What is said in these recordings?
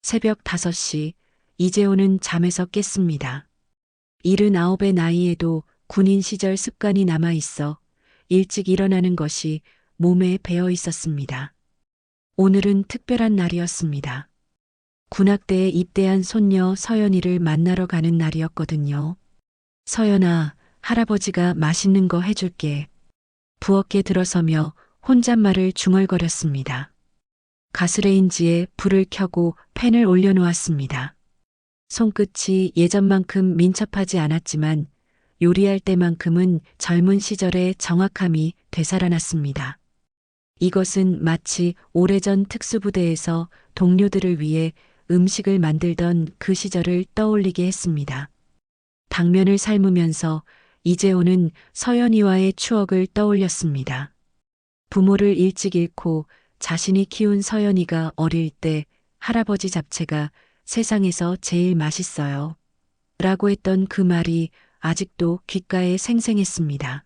새벽 5시 이재호는 잠에서 깼습니다. 79의 나이에도 군인 시절 습관이 남아 있어 일찍 일어나는 것이 몸에 배어 있었습니다. 오늘은 특별한 날이었습니다. 군악대에 입대한 손녀 서연이를 만나러 가는 날이었거든요. 서연아, 할아버지가 맛있는 거 해줄게. 부엌에 들어서며 혼잣말을 중얼거렸습니다. 가스레인지에 불을 켜고 팬을 올려놓았습니다. 손끝이 예전만큼 민첩하지 않았지만 요리할 때만큼은 젊은 시절의 정확함이 되살아났습니다. 이것은 마치 오래전 특수부대에서 동료들을 위해 음식을 만들던 그 시절을 떠올리게 했습니다. 당면을 삶으면서 이재호는 서연이와의 추억을 떠올렸습니다. 부모를 일찍 잃고 자신이 키운 서연이가 어릴 때 할아버지 잡채가 세상에서 제일 맛있어요. 라고 했던 그 말이 아직도 귓가에 생생했습니다.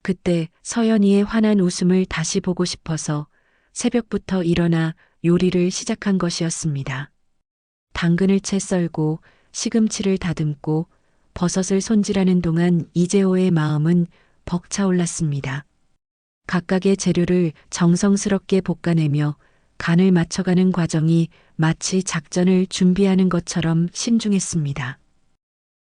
그때 서연이의 환한 웃음을 다시 보고 싶어서 새벽부터 일어나 요리를 시작한 것이었습니다. 당근을 채 썰고 시금치를 다듬고 버섯을 손질하는 동안 이재호의 마음은 벅차올랐습니다. 각각의 재료를 정성스럽게 볶아내며 간을 맞춰가는 과정이 마치 작전을 준비하는 것처럼 신중했습니다.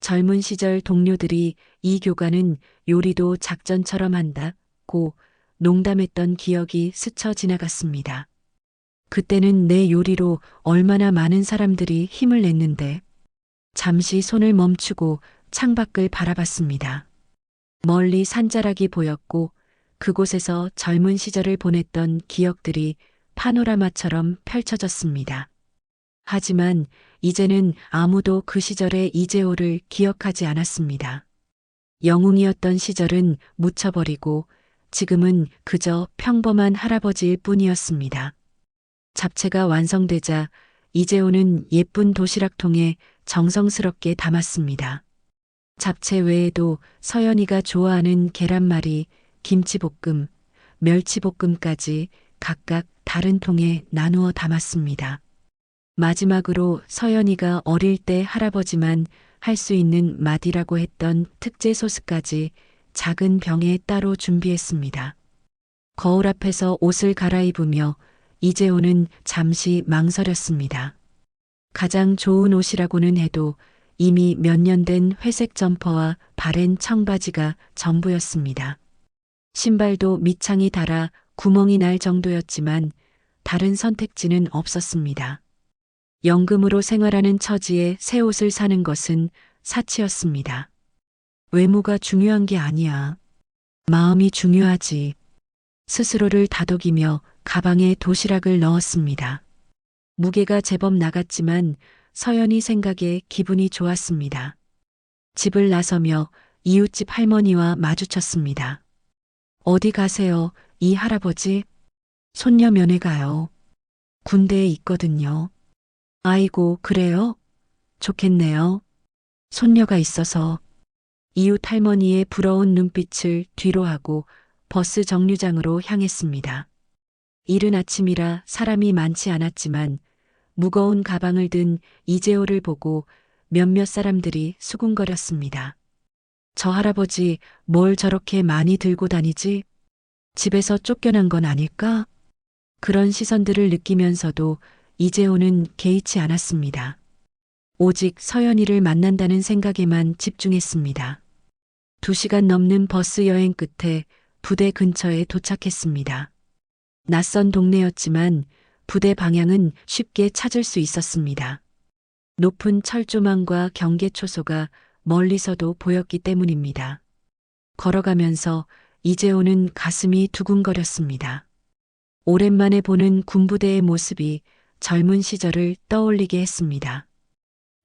젊은 시절 동료들이 이 교관은 요리도 작전처럼 한다고 농담했던 기억이 스쳐 지나갔습니다. 그때는 내 요리로 얼마나 많은 사람들이 힘을 냈는데. 잠시 손을 멈추고 창밖을 바라봤습니다. 멀리 산자락이 보였고 그곳에서 젊은 시절을 보냈던 기억들이 파노라마처럼 펼쳐졌습니다. 하지만 이제는 아무도 그 시절의 이재호를 기억하지 않았습니다. 영웅이었던 시절은 묻혀버리고 지금은 그저 평범한 할아버지일 뿐이었습니다. 잡채가 완성되자 이재호는 예쁜 도시락통에 정성스럽게 담았습니다. 잡채 외에도 서연이가 좋아하는 계란말이, 김치볶음, 멸치볶음까지 각각 다른 통에 나누어 담았습니다. 마지막으로 서연이가 어릴 때 할아버지만 할 수 있는 맛이라고 했던 특제 소스까지 작은 병에 따로 준비했습니다. 거울 앞에서 옷을 갈아입으며 이재호는 잠시 망설였습니다. 가장 좋은 옷이라고는 해도 이미 몇 년 된 회색 점퍼와 바랜 청바지가 전부였습니다. 신발도 밑창이 닳아 구멍이 날 정도였지만 다른 선택지는 없었습니다. 연금으로 생활하는 처지에 새 옷을 사는 것은 사치였습니다. 외모가 중요한 게 아니야. 마음이 중요하지. 스스로를 다독이며 가방에 도시락을 넣었습니다. 무게가 제법 나갔지만 서연이 생각에 기분이 좋았습니다. 집을 나서며 이웃집 할머니와 마주쳤습니다. 어디 가세요, 이 할아버지? 손녀 면회 가요. 군대에 있거든요. 아이고, 그래요? 좋겠네요. 손녀가 있어서. 이웃 할머니의 부러운 눈빛을 뒤로 하고 버스 정류장으로 향했습니다. 이른 아침이라 사람이 많지 않았지만 무거운 가방을 든 이재호를 보고 몇몇 사람들이 수군거렸습니다. 저 할아버지 뭘 저렇게 많이 들고 다니지? 집에서 쫓겨난 건 아닐까? 그런 시선들을 느끼면서도 이재호는 개의치 않았습니다. 오직 서연이를 만난다는 생각에만 집중했습니다. 2시간 넘는 버스 여행 끝에 부대 근처에 도착했습니다. 낯선 동네였지만 부대 방향은 쉽게 찾을 수 있었습니다. 높은 철조망과 경계초소가 멀리서도 보였기 때문입니다. 걸어가면서 이재호는 가슴이 두근거렸습니다. 오랜만에 보는 군부대의 모습이 젊은 시절을 떠올리게 했습니다.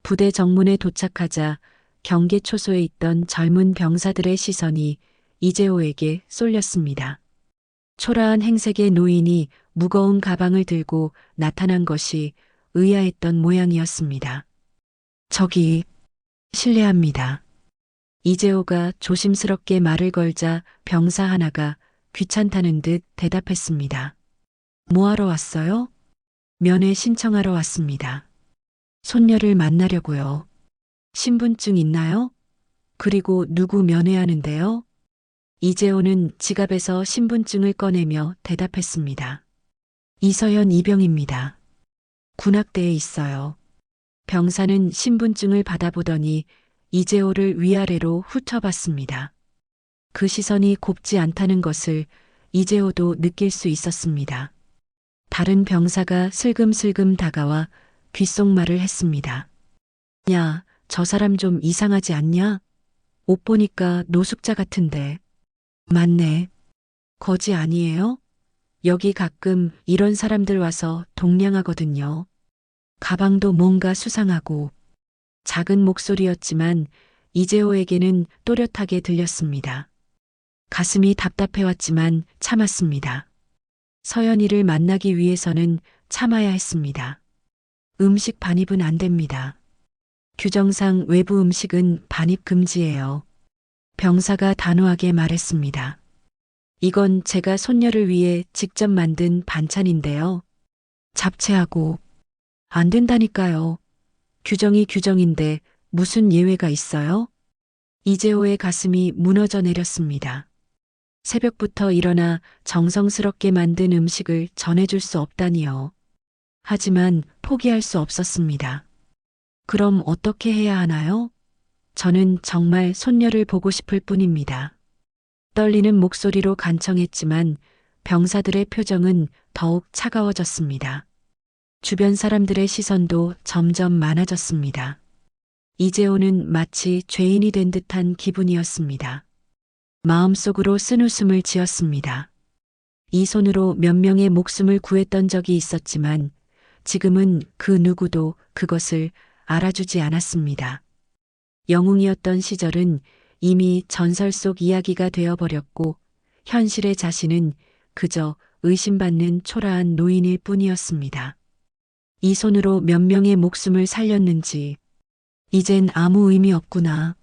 부대 정문에 도착하자 경계초소에 있던 젊은 병사들의 시선이 이재호에게 쏠렸습니다. 초라한 행색의 노인이 무거운 가방을 들고 나타난 것이 의아했던 모양이었습니다. 저기, 실례합니다. 이재호가 조심스럽게 말을 걸자 병사 하나가 귀찮다는 듯 대답했습니다. 뭐하러 왔어요? 면회 신청하러 왔습니다. 손녀를 만나려고요. 신분증 있나요? 그리고 누구 면회하는데요? 이재호는 지갑에서 신분증을 꺼내며 대답했습니다. 이서연 이병입니다. 군악대에 있어요. 병사는 신분증을 받아보더니 이재호를 위아래로 훑어봤습니다. 그 시선이 곱지 않다는 것을 이재호도 느낄 수 있었습니다. 다른 병사가 슬금슬금 다가와 귓속말을 했습니다. 야, 저 사람 좀 이상하지 않냐? 옷 보니까 노숙자 같은데. 맞네. 거지 아니에요? 여기 가끔 이런 사람들 와서 동냥하거든요. 가방도 뭔가 수상하고. 작은 목소리였지만 이재호에게는 또렷하게 들렸습니다. 가슴이 답답해왔지만 참았습니다. 서연이를 만나기 위해서는 참아야 했습니다. 음식 반입은 안 됩니다. 규정상 외부 음식은 반입 금지예요. 병사가 단호하게 말했습니다. 이건 제가 손녀를 위해 직접 만든 반찬인데요. 잡채하고. 안 된다니까요. 규정이 규정인데 무슨 예외가 있어요? 이재호의 가슴이 무너져 내렸습니다. 새벽부터 일어나 정성스럽게 만든 음식을 전해줄 수 없다니요. 하지만 포기할 수 없었습니다. 그럼 어떻게 해야 하나요? 저는 정말 손녀를 보고 싶을 뿐입니다. 떨리는 목소리로 간청했지만 병사들의 표정은 더욱 차가워졌습니다. 주변 사람들의 시선도 점점 많아졌습니다. 이재호는 마치 죄인이 된 듯한 기분이었습니다. 마음속으로 쓴웃음을 지었습니다. 이 손으로 몇 명의 목숨을 구했던 적이 있었지만 지금은 그 누구도 그것을 알아주지 않았습니다. 영웅이었던 시절은 이미 전설 속 이야기가 되어버렸고 현실의 자신은 그저 의심받는 초라한 노인일 뿐이었습니다. 이 손으로 몇 명의 목숨을 살렸는지 이젠 아무 의미 없구나.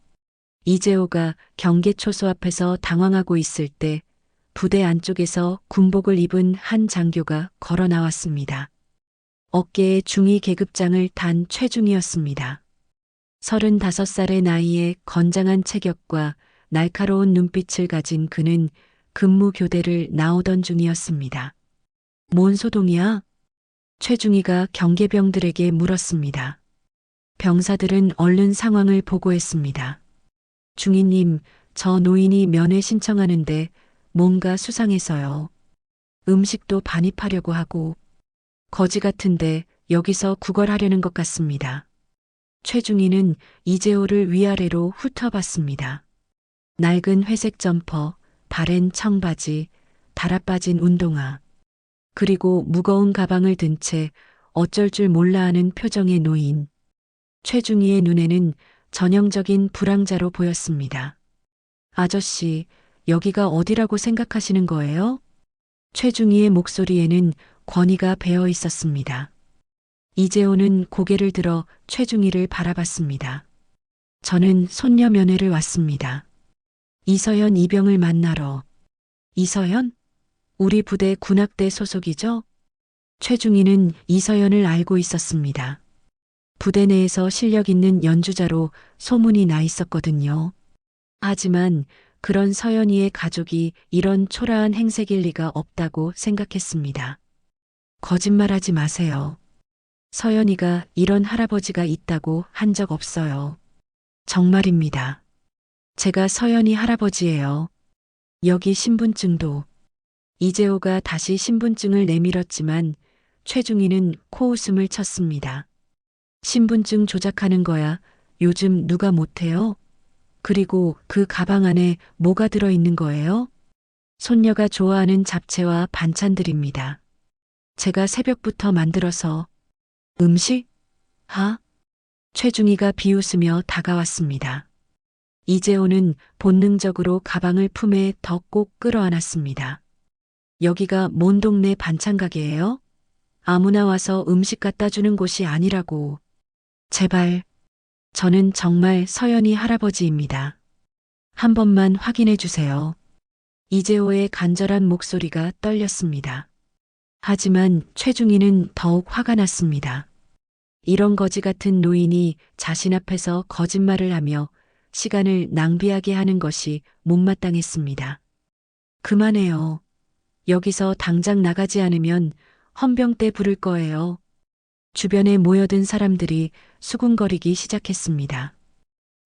이재호가 경계초소 앞에서 당황하고 있을 때 부대 안쪽에서 군복을 입은 한 장교가 걸어 나왔습니다. 어깨에 중위 계급장을 단 최중이었습니다. 35살의 나이에 건장한 체격과 날카로운 눈빛을 가진 그는 근무 교대를 나오던 중이었습니다. 뭔 소동이야? 최중위가 경계병들에게 물었습니다. 병사들은 얼른 상황을 보고했습니다. 중위님, 저 노인이 면회 신청하는데 뭔가 수상해서요. 음식도 반입하려고 하고 거지 같은데 여기서 구걸하려는 것 같습니다. 최중위는 이재호를 위아래로 훑어봤습니다. 낡은 회색 점퍼, 바랜 청바지, 달아빠진 운동화, 그리고 무거운 가방을 든 채 어쩔 줄 몰라 하는 표정의 노인. 최중위의 눈에는 전형적인 불황자로 보였습니다. 아저씨, 여기가 어디라고 생각하시는 거예요? 최중위의 목소리에는 권위가 배어 있었습니다. 이재호는 고개를 들어 최중위를 바라봤습니다. 저는 손녀 면회를 왔습니다. 이서연 이병을 만나러. 이서연? 우리 부대 군악대 소속이죠? 최중위는 이서연을 알고 있었습니다. 부대 내에서 실력 있는 연주자로 소문이 나 있었거든요. 하지만 그런 서연이의 가족이 이런 초라한 행색일 리가 없다고 생각했습니다. 거짓말하지 마세요. 서연이가 이런 할아버지가 있다고 한 적 없어요. 정말입니다. 제가 서연이 할아버지예요. 여기 신분증도. 이재호가 다시 신분증을 내밀었지만 최중위는 코웃음을 쳤습니다. 신분증 조작하는 거야 요즘 누가 못해요? 그리고 그 가방 안에 뭐가 들어있는 거예요? 손녀가 좋아하는 잡채와 반찬들입니다. 제가 새벽부터 만들어서. 음식? 하? 최중위가 비웃으며 다가왔습니다. 이재호는 본능적으로 가방을 품에 더 꼭 끌어안았습니다. 여기가 뭔 동네 반찬 가게예요? 아무나 와서 음식 갖다 주는 곳이 아니라고. 제발. 저는 정말 서연이 할아버지입니다. 한 번만 확인해 주세요. 이재호의 간절한 목소리가 떨렸습니다. 하지만 최중위는 더욱 화가 났습니다. 이런 거지 같은 노인이 자신 앞에서 거짓말을 하며 시간을 낭비하게 하는 것이 못마땅했습니다. 그만해요. 여기서 당장 나가지 않으면 헌병대 부를 거예요. 주변에 모여든 사람들이 수군거리기 시작했습니다.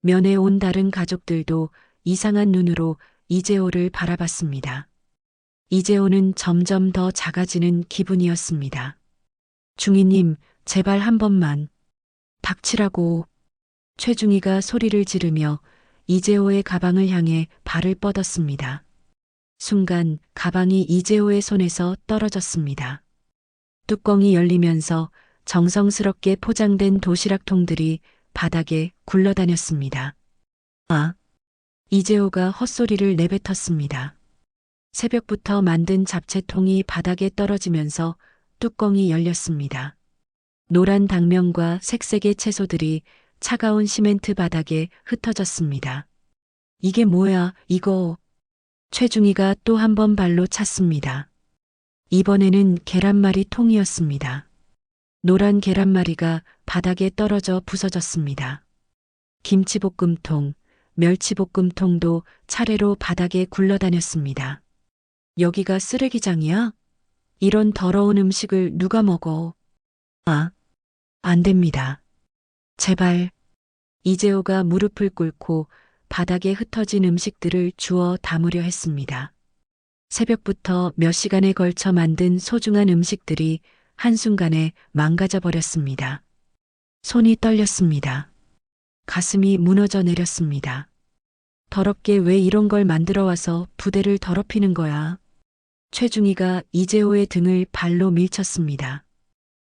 면회 온 다른 가족들도 이상한 눈으로 이재호를 바라봤습니다. 이재호는 점점 더 작아지는 기분이었습니다. 중이님, 제발 한 번만. 닥치라고. 최중이가 소리를 지르며 이재호의 가방을 향해 발을 뻗었습니다. 순간 가방이 이재호의 손에서 떨어졌습니다. 뚜껑이 열리면서 정성스럽게 포장된 도시락통들이 바닥에 굴러다녔습니다. 아! 이재호가 헛소리를 내뱉었습니다. 새벽부터 만든 잡채통이 바닥에 떨어지면서 뚜껑이 열렸습니다. 노란 당면과 색색의 채소들이 차가운 시멘트 바닥에 흩어졌습니다. 이게 뭐야, 이거. 최중이가 또 한 번 발로 찼습니다. 이번에는 계란말이 통이었습니다. 노란 계란말이가 바닥에 떨어져 부서졌습니다. 김치볶음통, 멸치볶음통도 차례로 바닥에 굴러다녔습니다. 여기가 쓰레기장이야? 이런 더러운 음식을 누가 먹어? 아, 안 됩니다. 제발. 이재호가 무릎을 꿇고 바닥에 흩어진 음식들을 주워 담으려 했습니다. 새벽부터 몇 시간에 걸쳐 만든 소중한 음식들이 한순간에 망가져 버렸습니다. 손이 떨렸습니다. 가슴이 무너져 내렸습니다. 더럽게 왜 이런 걸 만들어 와서 부대를 더럽히는 거야? 최중이가 이재호의 등을 발로 밀쳤습니다.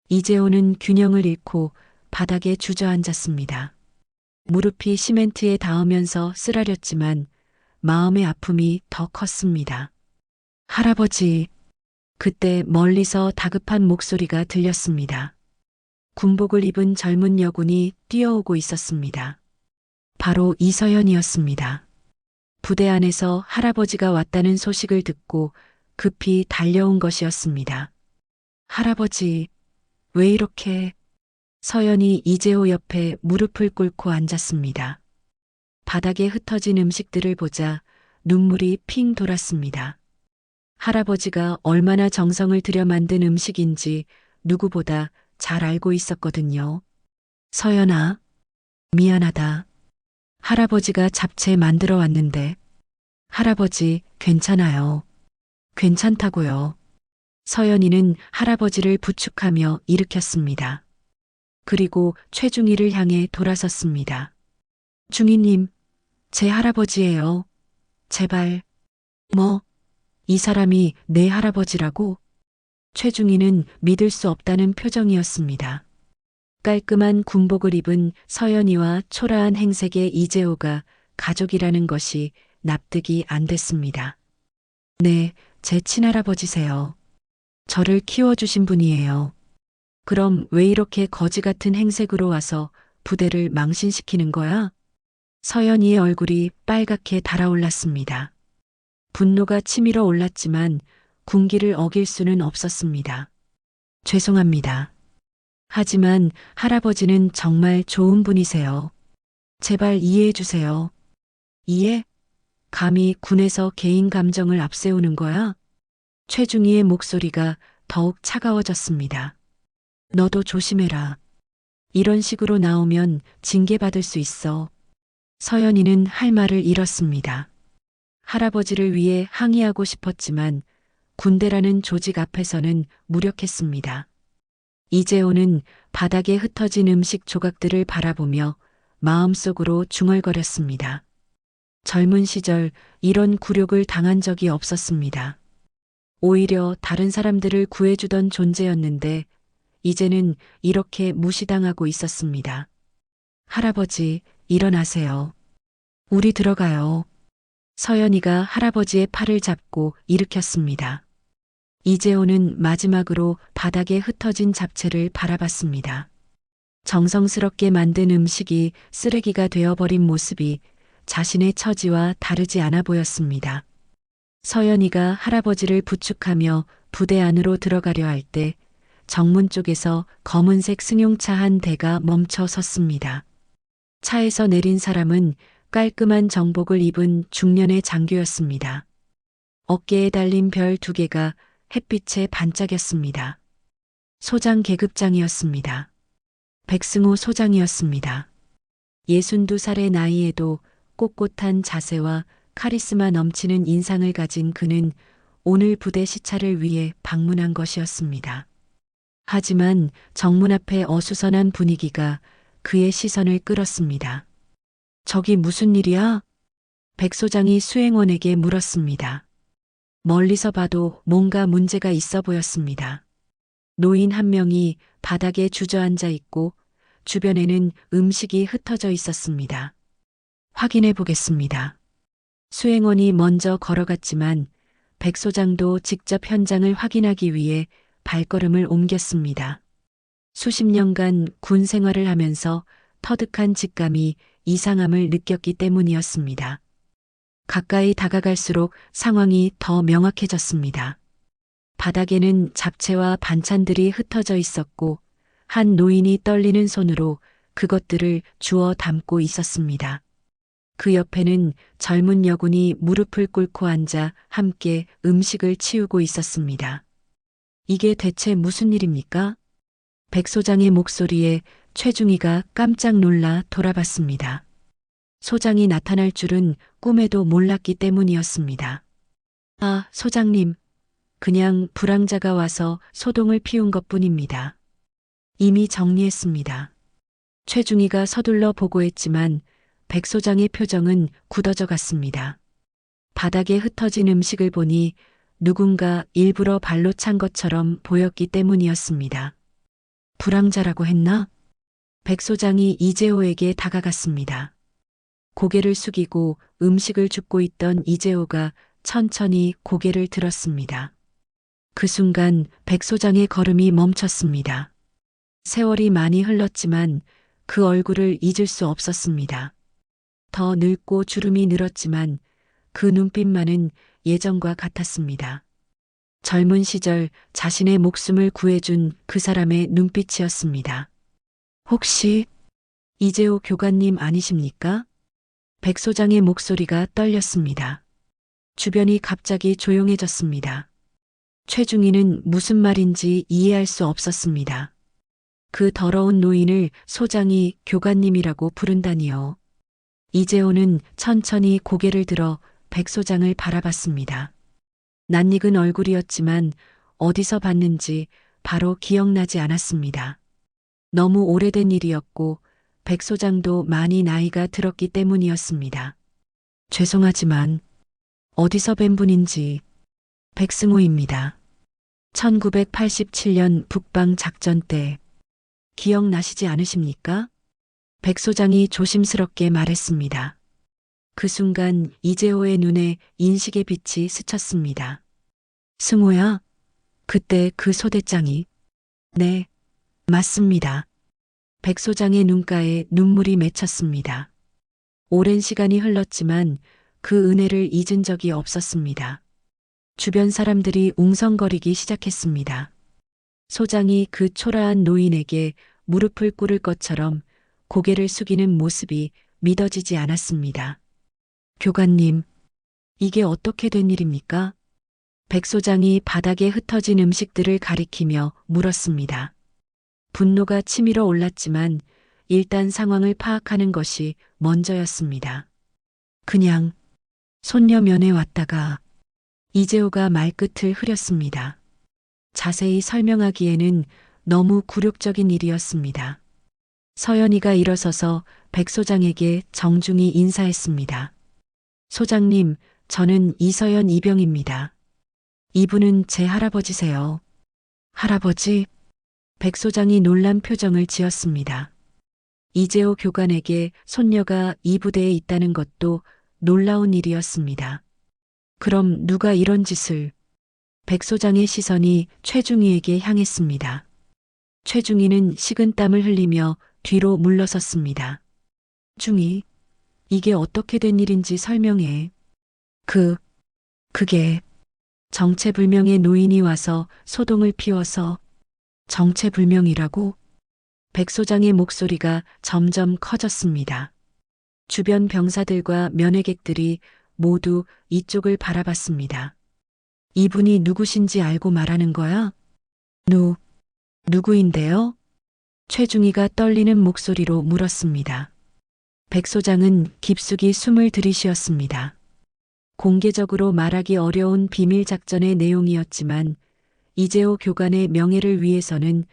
이재호는 균형을 잃고 바닥에 주저앉았습니다. 무릎이 시멘트에 닿으면서 쓰라렸지만 마음의 아픔이 더 컸습니다. 할아버지, 그때 멀리서 다급한 목소리가 들렸습니다. 군복을 입은 젊은 여군이 뛰어오고 있었습니다. 바로 이서연이었습니다. 부대 안에서 할아버지가 왔다는 소식을 듣고 급히 달려온 것이었습니다. 할아버지, 왜 이렇게? 서연이 이재호 옆에 무릎을 꿇고 앉았습니다. 바닥에 흩어진 음식들을 보자 눈물이 핑 돌았습니다. 할아버지가 얼마나 정성을 들여 만든 음식인지 누구보다 잘 알고 있었거든요. 서연아, 미안하다. 할아버지가 잡채 만들어 왔는데. 할아버지, 괜찮아요. 괜찮다고요. 서연이는 할아버지를 부축하며 일으켰습니다. 그리고 최중이를 향해 돌아섰습니다. 중이님, 제 할아버지예요. 제발. 뭐? 이 사람이 내 할아버지라고? 최중이는 믿을 수 없다는 표정이었습니다. 깔끔한 군복을 입은 서연이와 초라한 행색의 이재호가 가족이라는 것이 납득이 안 됐습니다. 네, 제 친할아버지세요. 저를 키워주신 분이에요. 그럼 왜 이렇게 거지 같은 행색으로 와서 부대를 망신시키는 거야? 서연이의 얼굴이 빨갛게 달아올랐습니다. 분노가 치밀어 올랐지만 군기를 어길 수는 없었습니다. 죄송합니다. 하지만 할아버지는 정말 좋은 분이세요. 제발 이해해 주세요. 이해? 감히 군에서 개인 감정을 앞세우는 거야? 최중희의 목소리가 더욱 차가워졌습니다. 너도 조심해라. 이런 식으로 나오면 징계받을 수 있어. 서연이는 할 말을 잃었습니다. 할아버지를 위해 항의하고 싶었지만 군대라는 조직 앞에서는 무력했습니다. 이재호는 바닥에 흩어진 음식 조각들을 바라보며 마음속으로 중얼거렸습니다. 젊은 시절 이런 굴욕을 당한 적이 없었습니다. 오히려 다른 사람들을 구해주던 존재였는데 이제는 이렇게 무시당하고 있었습니다. 할아버지, 일어나세요. 우리 들어가요. 서연이가 할아버지의 팔을 잡고 일으켰습니다. 이재호는 마지막으로 바닥에 흩어진 잡채를 바라봤습니다. 정성스럽게 만든 음식이 쓰레기가 되어버린 모습이 자신의 처지와 다르지 않아 보였습니다. 서연이가 할아버지를 부축하며 부대 안으로 들어가려 할 때 정문 쪽에서 검은색 승용차 한 대가 멈춰 섰습니다. 차에서 내린 사람은 깔끔한 정복을 입은 중년의 장교였습니다. 어깨에 달린 별 2개가 햇빛에 반짝였습니다. 소장 계급장이었습니다. 백승호 소장이었습니다. 62살의 나이에도 꼿꼿한 자세와 카리스마 넘치는 인상을 가진 그는 오늘 부대 시찰을 위해 방문한 것이었습니다. 하지만 정문 앞의 어수선한 분위기가 그의 시선을 끌었습니다. 저기 무슨 일이야? 백 소장이 수행원에게 물었습니다. 멀리서 봐도 뭔가 문제가 있어 보였습니다. 노인 한 명이 바닥에 주저앉아 있고 주변에는 음식이 흩어져 있었습니다. 확인해 보겠습니다. 수행원이 먼저 걸어갔지만 백 소장도 직접 현장을 확인하기 위해 발걸음을 옮겼습니다. 수십 년간 군 생활을 하면서 터득한 직감이 이상함을 느꼈기 때문이었습니다. 가까이 다가갈수록 상황이 더 명확해졌습니다. 바닥에는 잡채와 반찬들이 흩어져 있었고 한 노인이 떨리는 손으로 그것들을 주워 담고 있었습니다. 그 옆에는 젊은 여군이 무릎을 꿇고 앉아 함께 음식을 치우고 있었습니다. 이게 대체 무슨 일입니까? 백 소장의 목소리에 최중희가 깜짝 놀라 돌아봤습니다. 소장이 나타날 줄은 꿈에도 몰랐기 때문이었습니다. 아, 소장님. 그냥 불황자가 와서 소동을 피운 것뿐입니다. 이미 정리했습니다. 최중희가 서둘러 보고했지만 백 소장의 표정은 굳어져 갔습니다. 바닥에 흩어진 음식을 보니 누군가 일부러 발로 찬 것처럼 보였기 때문이었습니다. 불황자라고 했나? 백 소장이 이재호에게 다가갔습니다. 고개를 숙이고 음식을 줍고 있던 이재호가 천천히 고개를 들었습니다. 그 순간 백 소장의 걸음이 멈췄습니다. 세월이 많이 흘렀지만 그 얼굴을 잊을 수 없었습니다. 더 늙고 주름이 늘었지만 그 눈빛만은 예전과 같았습니다. 젊은 시절 자신의 목숨을 구해준 그 사람의 눈빛이었습니다. 혹시 이재호 교관님 아니십니까? 백 소장의 목소리가 떨렸습니다. 주변이 갑자기 조용해졌습니다. 최중희는 무슨 말인지 이해할 수 없었습니다. 그 더러운 노인을 소장이 교관님이라고 부른다니요. 이재호는 천천히 고개를 들어 백 소장을 바라봤습니다. 낯익은 얼굴이었지만 어디서 봤는지 바로 기억나지 않았습니다. 너무 오래된 일이었고 백 소장도 많이 나이가 들었기 때문이었습니다. 죄송하지만 어디서 뵌 분인지. 백승호입니다. 1987년 북방 작전 때 기억나시지 않으십니까? 백 소장이 조심스럽게 말했습니다. 그 순간 이재호의 눈에 인식의 빛이 스쳤습니다. 승호야, 그때 그 소대장이. 네, 맞습니다. 백 소장의 눈가에 눈물이 맺혔습니다. 오랜 시간이 흘렀지만 그 은혜를 잊은 적이 없었습니다. 주변 사람들이 웅성거리기 시작했습니다. 소장이 그 초라한 노인에게 무릎을 꿇을 것처럼 고개를 숙이는 모습이 믿어지지 않았습니다. 교관님, 이게 어떻게 된 일입니까? 백 소장이 바닥에 흩어진 음식들을 가리키며 물었습니다. 분노가 치밀어 올랐지만 일단 상황을 파악하는 것이 먼저였습니다. 그냥 손녀 면회 왔다가. 이재호가 말끝을 흐렸습니다. 자세히 설명하기에는 너무 굴욕적인 일이었습니다. 서연이가 일어서서 백 소장에게 정중히 인사했습니다. 소장님, 저는 이서연 이병입니다. 이분은 제 할아버지세요. 할아버지? 백 소장이 놀란 표정을 지었습니다. 이재호 교관에게 손녀가 이 부대에 있다는 것도 놀라운 일이었습니다. 그럼 누가 이런 짓을? 백 소장의 시선이 최중희에게 향했습니다. 최중희는 식은땀을 흘리며 뒤로 물러섰습니다. 중희, 이게 어떻게 된 일인지 설명해. 그게 정체불명의 노인이 와서 소동을 피워서. 정체불명이라고? 백 소장의 목소리가 점점 커졌습니다. 주변 병사들과 면회객들이 모두 이쪽을 바라봤습니다. 이분이 누구신지 알고 말하는 거야? 누구인데요? 최중희가 떨리는 목소리로 물었습니다. 백 소장은 깊숙이 숨을 들이쉬었습니다. 공개적으로 말하기 어려운 비밀 작전의 내용이었지만 이재호 교관의 명예를 위해서는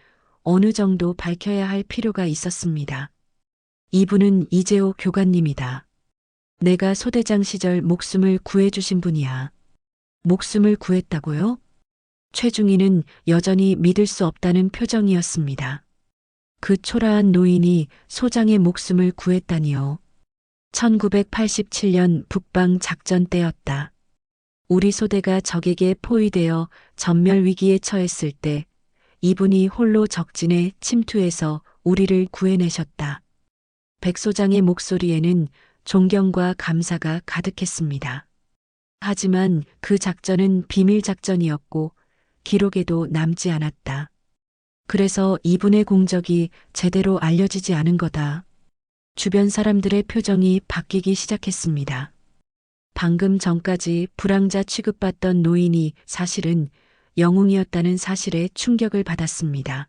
어느 정도 밝혀야 할 필요가 있었습니다. 이분은 이재호 교관님이다. 내가 소대장 시절 목숨을 구해주신 분이야. 목숨을 구했다고요? 최중희는 여전히 믿을 수 없다는 표정이었습니다. 그 초라한 노인이 소장의 목숨을 구했다니요. 1987년 북방 작전 때였다. 우리 소대가 적에게 포위되어 전멸 위기에 처했을 때 이분이 홀로 적진에 침투해서 우리를 구해내셨다. 백 소장의 목소리에는 존경과 감사가 가득했습니다. 하지만 그 작전은 비밀 작전이었고 기록에도 남지 않았다. 그래서 이분의 공적이 제대로 알려지지 않은 거다. 주변 사람들의 표정이 바뀌기 시작했습니다. 방금 전까지 불황자 취급받던 노인이 사실은 영웅이었다는 사실에 충격을 받았습니다.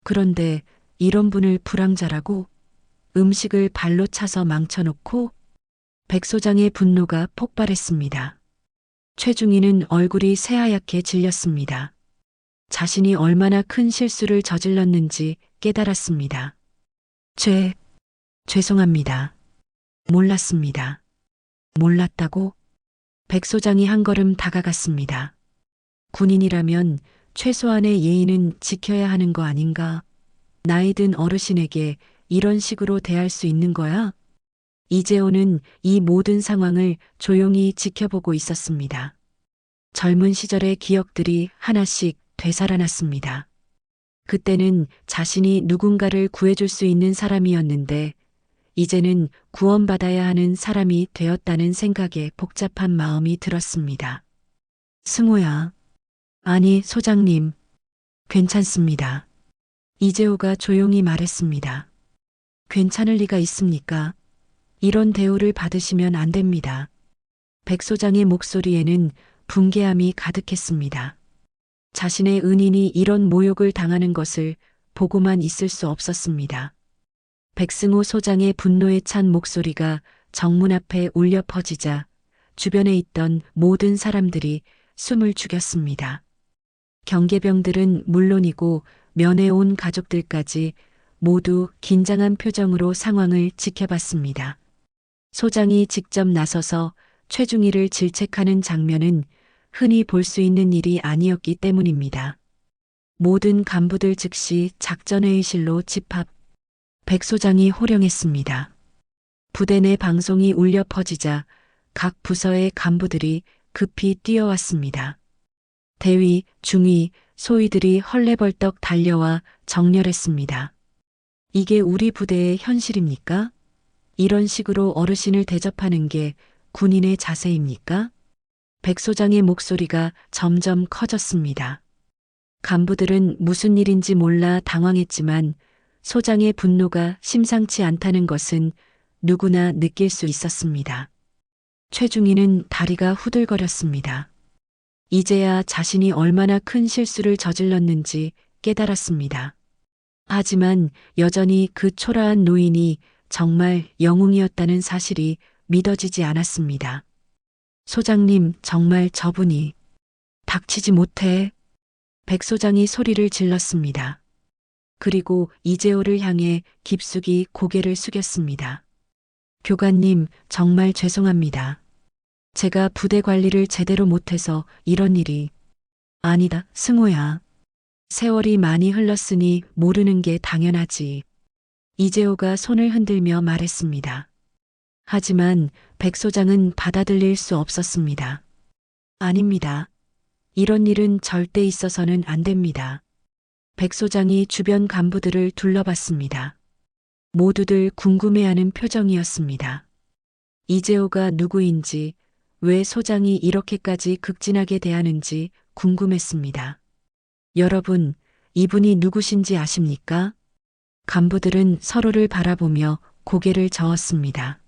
그런데 이런 분을 불황자라고? 음식을 발로 차서 망쳐놓고? 백 소장의 분노가 폭발했습니다. 최중희는 얼굴이 새하얗게 질렸습니다. 자신이 얼마나 큰 실수를 저질렀는지 깨달았습니다. 죄송합니다. 몰랐습니다. 몰랐다고? 백 소장이 한 걸음 다가갔습니다. 군인이라면 최소한의 예의는 지켜야 하는 거 아닌가? 나이 든 어르신에게 이런 식으로 대할 수 있는 거야? 이재호는 이 모든 상황을 조용히 지켜보고 있었습니다. 젊은 시절의 기억들이 하나씩 되살아났습니다. 그때는 자신이 누군가를 구해줄 수 있는 사람이었는데 이제는 구원받아야 하는 사람이 되었다는 생각에 복잡한 마음이 들었습니다. 승호야. 아니, 소장님. 괜찮습니다. 이재호가 조용히 말했습니다. 괜찮을 리가 있습니까? 이런 대우를 받으시면 안 됩니다. 백 소장의 목소리에는 분개함이 가득했습니다. 자신의 은인이 이런 모욕을 당하는 것을 보고만 있을 수 없었습니다. 백승호 소장의 분노에 찬 목소리가 정문 앞에 울려 퍼지자 주변에 있던 모든 사람들이 숨을 죽였습니다. 경계병들은 물론이고 면회 온 가족들까지 모두 긴장한 표정으로 상황을 지켜봤습니다. 소장이 직접 나서서 최중희를 질책하는 장면은 흔히 볼 수 있는 일이 아니었기 때문입니다. 모든 간부들 즉시 작전회의실로 집합. 백 소장이 호령했습니다. 부대 내 방송이 울려 퍼지자 각 부서의 간부들이 급히 뛰어왔습니다. 대위, 중위, 소위들이 헐레벌떡 달려와 정렬했습니다. 이게 우리 부대의 현실입니까? 이런 식으로 어르신을 대접하는 게 군인의 자세입니까? 백 소장의 목소리가 점점 커졌습니다. 간부들은 무슨 일인지 몰라 당황했지만 소장의 분노가 심상치 않다는 것은 누구나 느낄 수 있었습니다. 최중희는 다리가 후들거렸습니다. 이제야 자신이 얼마나 큰 실수를 저질렀는지 깨달았습니다. 하지만 여전히 그 초라한 노인이 정말 영웅이었다는 사실이 믿어지지 않았습니다. 소장님, 정말 저분이 닥치지 못해. 백 소장이 소리를 질렀습니다. 그리고 이재호를 향해 깊숙이 고개를 숙였습니다. 교관님, 정말 죄송합니다. 제가 부대 관리를 제대로 못해서 이런 일이. 아니다, 승호야. 세월이 많이 흘렀으니 모르는 게 당연하지. 이재호가 손을 흔들며 말했습니다. 하지만 백 소장은 받아들일 수 없었습니다. 아닙니다. 이런 일은 절대 있어서는 안 됩니다. 백 소장이 주변 간부들을 둘러봤습니다. 모두들 궁금해하는 표정이었습니다. 이재호가 누구인지, 왜 소장이 이렇게까지 극진하게 대하는지 궁금했습니다. 여러분, 이분이 누구신지 아십니까? 간부들은 서로를 바라보며 고개를 저었습니다.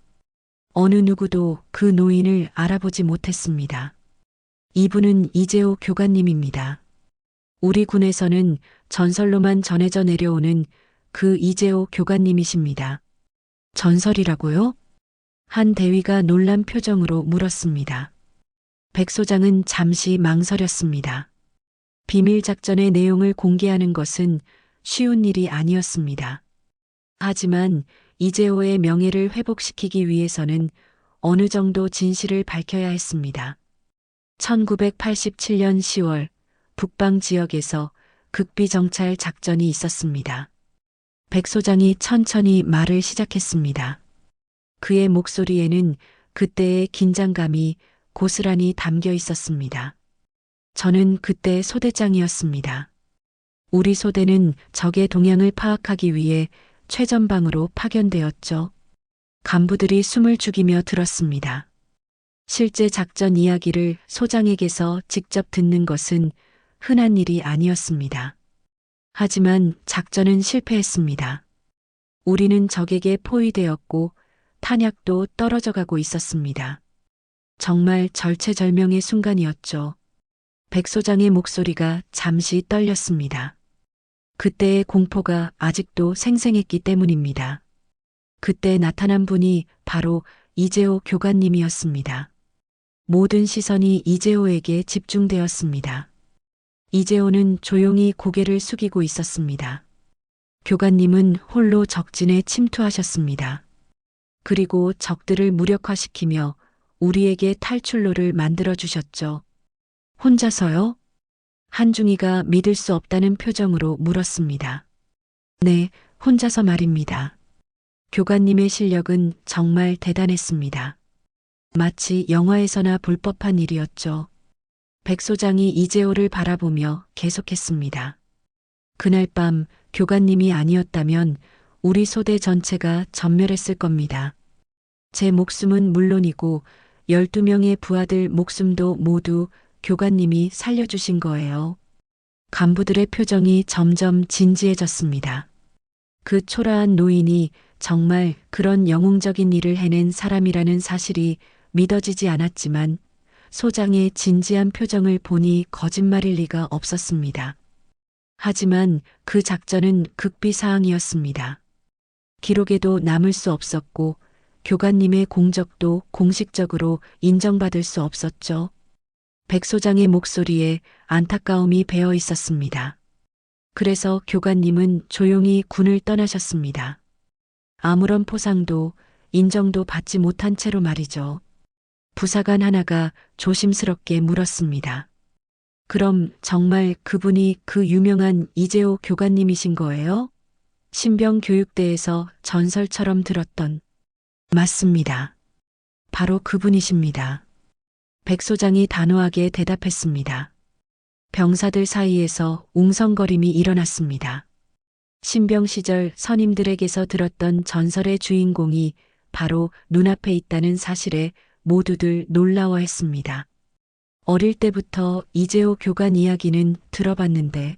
어느 누구도 그 노인을 알아보지 못했습니다. 이분은 이재호 교관님입니다. 우리 군에서는 전설로만 전해져 내려오는 그 이재호 교관님이십니다. 전설이라고요? 한 대위가 놀란 표정으로 물었습니다. 백 소장은 잠시 망설였습니다. 비밀 작전의 내용을 공개하는 것은 쉬운 일이 아니었습니다. 하지만 이재호의 명예를 회복시키기 위해서는 어느 정도 진실을 밝혀야 했습니다. 1987년 10월 북방 지역에서 극비정찰 작전이 있었습니다. 백 소장이 천천히 말을 시작했습니다. 그의 목소리에는 그때의 긴장감이 고스란히 담겨 있었습니다. 저는 그때 소대장이었습니다. 우리 소대는 적의 동향을 파악하기 위해 최전방으로 파견되었죠. 간부들이 숨을 죽이며 들었습니다. 실제 작전 이야기를 소장에게서 직접 듣는 것은 흔한 일이 아니었습니다. 하지만 작전은 실패했습니다. 우리는 적에게 포위되었고 탄약도 떨어져 가고 있었습니다. 정말 절체절명의 순간이었죠. 백 소장의 목소리가 잠시 떨렸습니다. 그때의 공포가 아직도 생생했기 때문입니다. 그때 나타난 분이 바로 이재호 교관님이었습니다. 모든 시선이 이재호에게 집중되었습니다. 이재호는 조용히 고개를 숙이고 있었습니다. 교관님은 홀로 적진에 침투하셨습니다. 그리고 적들을 무력화시키며 우리에게 탈출로를 만들어 주셨죠. 혼자서요? 한중이가 믿을 수 없다는 표정으로 물었습니다. 네, 혼자서 말입니다. 교관님의 실력은 정말 대단했습니다. 마치 영화에서나 볼 법한 일이었죠. 백 소장이 이재호를 바라보며 계속했습니다. 그날 밤 교관님이 아니었다면 우리 소대 전체가 전멸했을 겁니다. 제 목숨은 물론이고 12명의 부하들 목숨도 모두 교관님이 살려주신 거예요. 간부들의 표정이 점점 진지해졌습니다. 그 초라한 노인이 정말 그런 영웅적인 일을 해낸 사람이라는 사실이 믿어지지 않았지만 소장의 진지한 표정을 보니 거짓말일 리가 없었습니다. 하지만 그 작전은 극비사항이었습니다. 기록에도 남을 수 없었고 교관님의 공적도 공식적으로 인정받을 수 없었죠. 백 소장의 목소리에 안타까움이 배어 있었습니다. 그래서 교관님은 조용히 군을 떠나셨습니다. 아무런 포상도 인정도 받지 못한 채로 말이죠. 부사관 하나가 조심스럽게 물었습니다. 그럼 정말 그분이 그 유명한 이재호 교관님이신 거예요? 신병 교육대에서 전설처럼 들었던. 맞습니다. 바로 그분이십니다. 백 소장이 단호하게 대답했습니다. 병사들 사이에서 웅성거림이 일어났습니다. 신병 시절 선임들에게서 들었던 전설의 주인공이 바로 눈앞에 있다는 사실에 모두들 놀라워했습니다. 어릴 때부터 이재호 교관 이야기는 들어봤는데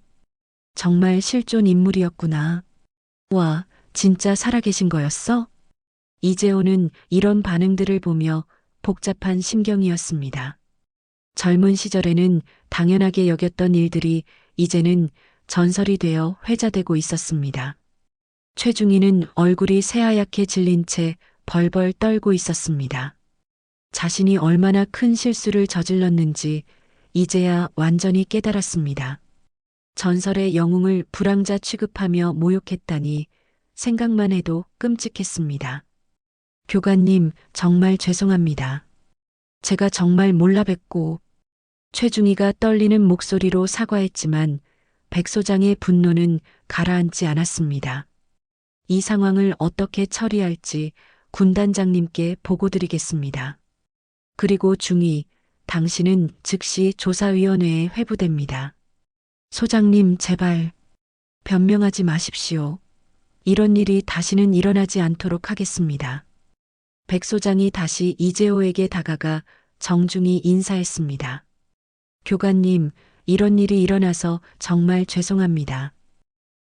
정말 실존 인물이었구나. 와, 진짜 살아계신 거였어? 이재호는 이런 반응들을 보며 복잡한 심경이었습니다. 젊은 시절에는 당연하게 여겼던 일들이 이제는 전설이 되어 회자되고 있었습니다. 최중희는 얼굴이 새하얗게 질린 채 벌벌 떨고 있었습니다. 자신이 얼마나 큰 실수를 저질렀는지 이제야 완전히 깨달았습니다. 전설의 영웅을 불황자 취급하며 모욕했다니 생각만 해도 끔찍했습니다. 교관님, 정말 죄송합니다. 제가 정말 몰라 뵙고. 최중희가 떨리는 목소리로 사과했지만 백 소장의 분노는 가라앉지 않았습니다. 이 상황을 어떻게 처리할지 군단장님께 보고드리겠습니다. 그리고 중위, 당신은 즉시 조사위원회에 회부됩니다. 소장님, 제발 변명하지 마십시오. 이런 일이 다시는 일어나지 않도록 하겠습니다. 백 소장이 다시 이재호에게 다가가 정중히 인사했습니다. 교관님, 이런 일이 일어나서 정말 죄송합니다.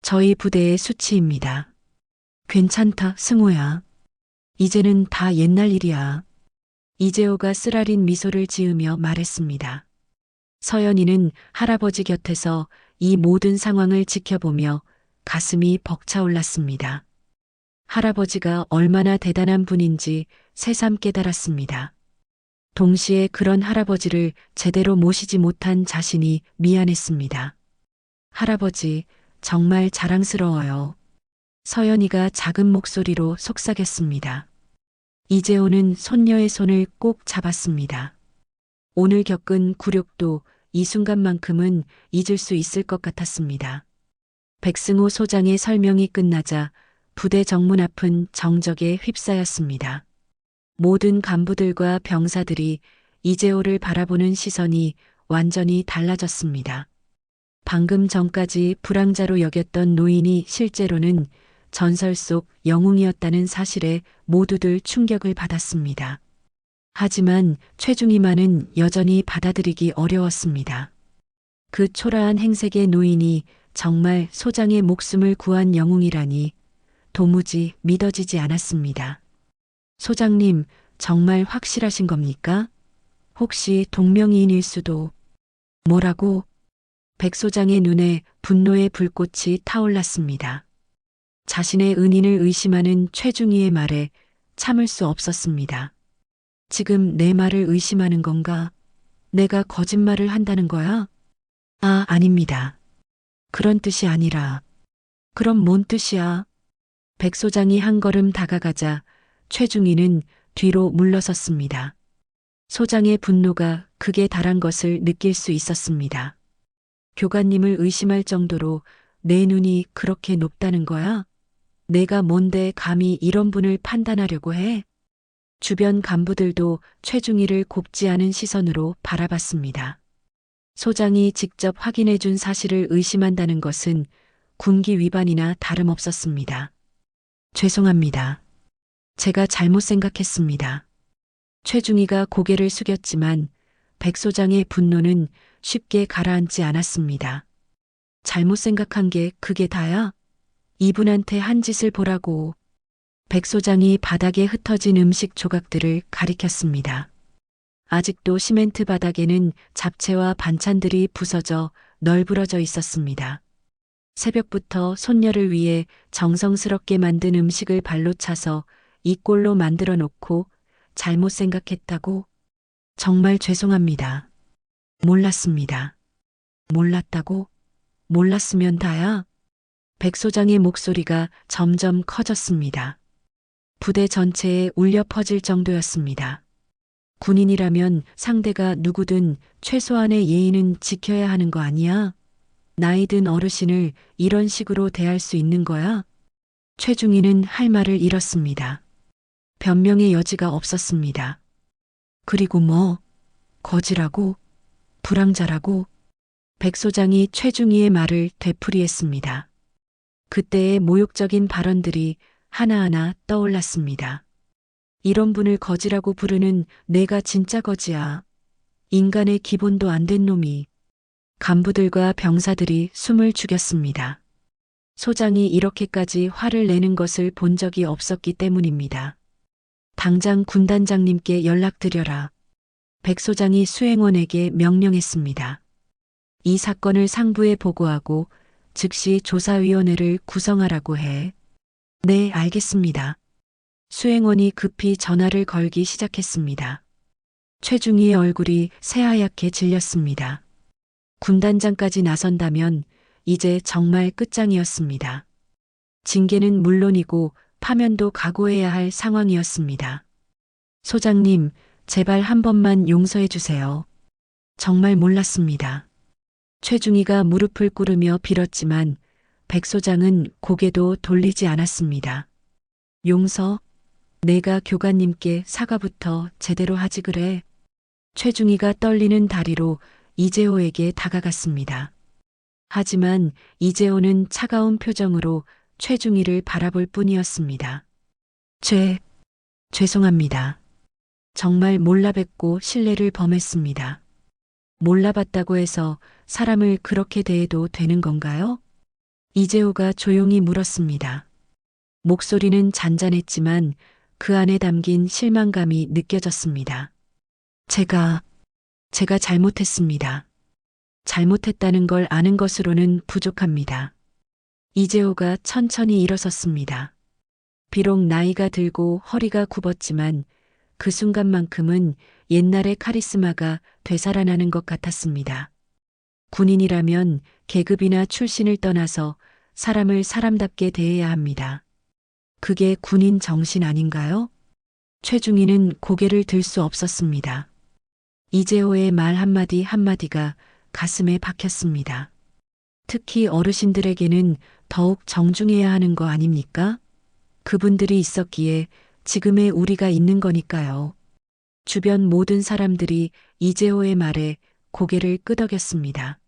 저희 부대의 수치입니다. 괜찮다, 승호야. 이제는 다 옛날 일이야. 이재호가 쓰라린 미소를 지으며 말했습니다. 서연이는 할아버지 곁에서 이 모든 상황을 지켜보며 가슴이 벅차올랐습니다. 할아버지가 얼마나 대단한 분인지 새삼 깨달았습니다. 동시에 그런 할아버지를 제대로 모시지 못한 자신이 미안했습니다. 할아버지, 정말 자랑스러워요. 서연이가 작은 목소리로 속삭였습니다. 이재호는 손녀의 손을 꼭 잡았습니다. 오늘 겪은 굴욕도 이 순간만큼은 잊을 수 있을 것 같았습니다. 백승호 소장의 설명이 끝나자 부대 정문 앞은 정적에 휩싸였습니다. 모든 간부들과 병사들이 이재호를 바라보는 시선이 완전히 달라졌습니다. 방금 전까지 불황자로 여겼던 노인이 실제로는 전설 속 영웅이었다는 사실에 모두들 충격을 받았습니다. 하지만 최중희만은 여전히 받아들이기 어려웠습니다. 그 초라한 행색의 노인이 정말 소장의 목숨을 구한 영웅이라니 도무지 믿어지지 않았습니다. 소장님, 정말 확실하신 겁니까? 혹시 동명이인일 수도. 뭐라고? 백 소장의 눈에 분노의 불꽃이 타올랐습니다. 자신의 은인을 의심하는 최중희의 말에 참을 수 없었습니다. 지금 내 말을 의심하는 건가? 내가 거짓말을 한다는 거야? 아, 아닙니다. 그런 뜻이 아니라. 그럼 뭔 뜻이야? 백 소장이 한 걸음 다가가자 최중희는 뒤로 물러섰습니다. 소장의 분노가 극에 달한 것을 느낄 수 있었습니다. 교관님을 의심할 정도로 내 눈이 그렇게 높다는 거야? 내가 뭔데 감히 이런 분을 판단하려고 해? 주변 간부들도 최중희를 곱지 않은 시선으로 바라봤습니다. 소장이 직접 확인해 준 사실을 의심한다는 것은 군기 위반이나 다름없었습니다. 죄송합니다. 제가 잘못 생각했습니다. 최중희가 고개를 숙였지만 백 소장의 분노는 쉽게 가라앉지 않았습니다. 잘못 생각한 게 그게 다야? 이분한테 한 짓을 보라고. 백 소장이 바닥에 흩어진 음식 조각들을 가리켰습니다. 아직도 시멘트 바닥에는 잡채와 반찬들이 부서져 널브러져 있었습니다. 새벽부터 손녀를 위해 정성스럽게 만든 음식을 발로 차서 이 꼴로 만들어 놓고 잘못 생각했다고? 정말 죄송합니다. 몰랐습니다. 몰랐다고? 몰랐으면 다야? 백 소장의 목소리가 점점 커졌습니다. 부대 전체에 울려 퍼질 정도였습니다. 군인이라면 상대가 누구든 최소한의 예의는 지켜야 하는 거 아니야? 나이 든 어르신을 이런 식으로 대할 수 있는 거야? 최중희는 할 말을 잃었습니다. 변명의 여지가 없었습니다. 그리고 뭐, 거지라고? 불황자라고? 백 소장이 최중희의 말을 되풀이했습니다. 그때의 모욕적인 발언들이 하나하나 떠올랐습니다. 이런 분을 거지라고 부르는 내가 진짜 거지야. 인간의 기본도 안 된 놈이. 간부들과 병사들이 숨을 죽였습니다. 소장이 이렇게까지 화를 내는 것을 본 적이 없었기 때문입니다. 당장 군단장님께 연락드려라. 백 소장이 수행원에게 명령했습니다. 이 사건을 상부에 보고하고 즉시 조사위원회를 구성하라고 해. 네, 알겠습니다. 수행원이 급히 전화를 걸기 시작했습니다. 최중희의 얼굴이 새하얗게 질렸습니다. 군단장까지 나선다면 이제 정말 끝장이었습니다. 징계는 물론이고 파면도 각오해야 할 상황이었습니다. 소장님, 제발 한 번만 용서해 주세요. 정말 몰랐습니다. 최중희가 무릎을 꿇으며 빌었지만 백 소장은 고개도 돌리지 않았습니다. 용서? 내가 교관님께 사과부터 제대로 하지 그래. 최중희가 떨리는 다리로 이재호에게 다가갔습니다. 하지만 이재호는 차가운 표정으로 최중희를 바라볼 뿐이었습니다. 죄송합니다. 정말 몰라뵙고 실례를 범했습니다. 몰라봤다고 해서 사람을 그렇게 대해도 되는 건가요? 이재호가 조용히 물었습니다. 목소리는 잔잔했지만 그 안에 담긴 실망감이 느껴졌습니다. 제가 잘못했습니다. 잘못했다는 걸 아는 것으로는 부족합니다. 이재호가 천천히 일어섰습니다. 비록 나이가 들고 허리가 굽었지만 그 순간만큼은 옛날의 카리스마가 되살아나는 것 같았습니다. 군인이라면 계급이나 출신을 떠나서 사람을 사람답게 대해야 합니다. 그게 군인 정신 아닌가요? 최중희는 고개를 들 수 없었습니다. 이재호의 말 한마디 한마디가 가슴에 박혔습니다. 특히 어르신들에게는 더욱 정중해야 하는 거 아닙니까? 그분들이 있었기에 지금의 우리가 있는 거니까요. 주변 모든 사람들이 이재호의 말에 고개를 끄덕였습니다.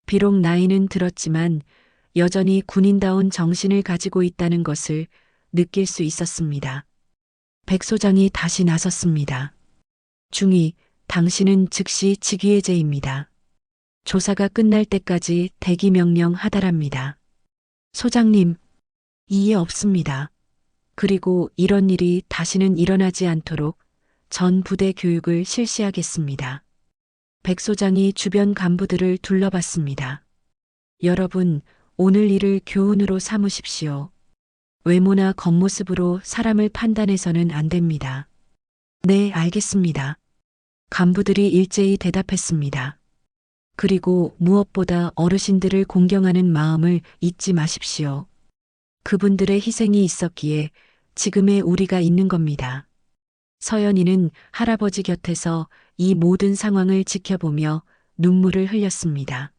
비록 나이는 들었지만 여전히 군인다운 정신을 가지고 있다는 것을 느낄 수 있었습니다. 백 소장이 다시 나섰습니다. 중위, 당신은 즉시 직위해제입니다. 조사가 끝날 때까지 대기 명령 하달합니다. 소장님, 이해 없습니다. 그리고 이런 일이 다시는 일어나지 않도록 전 부대 교육을 실시하겠습니다. 백 소장이 주변 간부들을 둘러봤습니다. 여러분, 오늘 일을 교훈으로 삼으십시오. 외모나 겉모습으로 사람을 판단해서는 안 됩니다. 네, 알겠습니다. 간부들이 일제히 대답했습니다. 그리고 무엇보다 어르신들을 공경하는 마음을 잊지 마십시오. 그분들의 희생이 있었기에 지금의 우리가 있는 겁니다. 서연이는 할아버지 곁에서 이 모든 상황을 지켜보며 눈물을 흘렸습니다.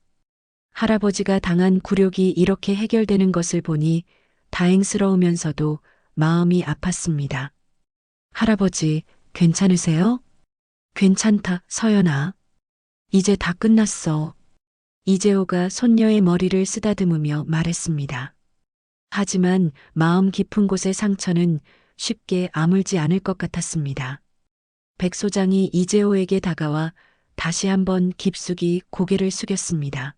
할아버지가 당한 굴욕이 이렇게 해결되는 것을 보니 다행스러우면서도 마음이 아팠습니다. 할아버지, 괜찮으세요? 괜찮다, 서연아. 이제 다 끝났어. 이재호가 손녀의 머리를 쓰다듬으며 말했습니다. 하지만 마음 깊은 곳의 상처는 쉽게 아물지 않을 것 같았습니다. 백 소장이 이재호에게 다가와 다시 한번 깊숙이 고개를 숙였습니다.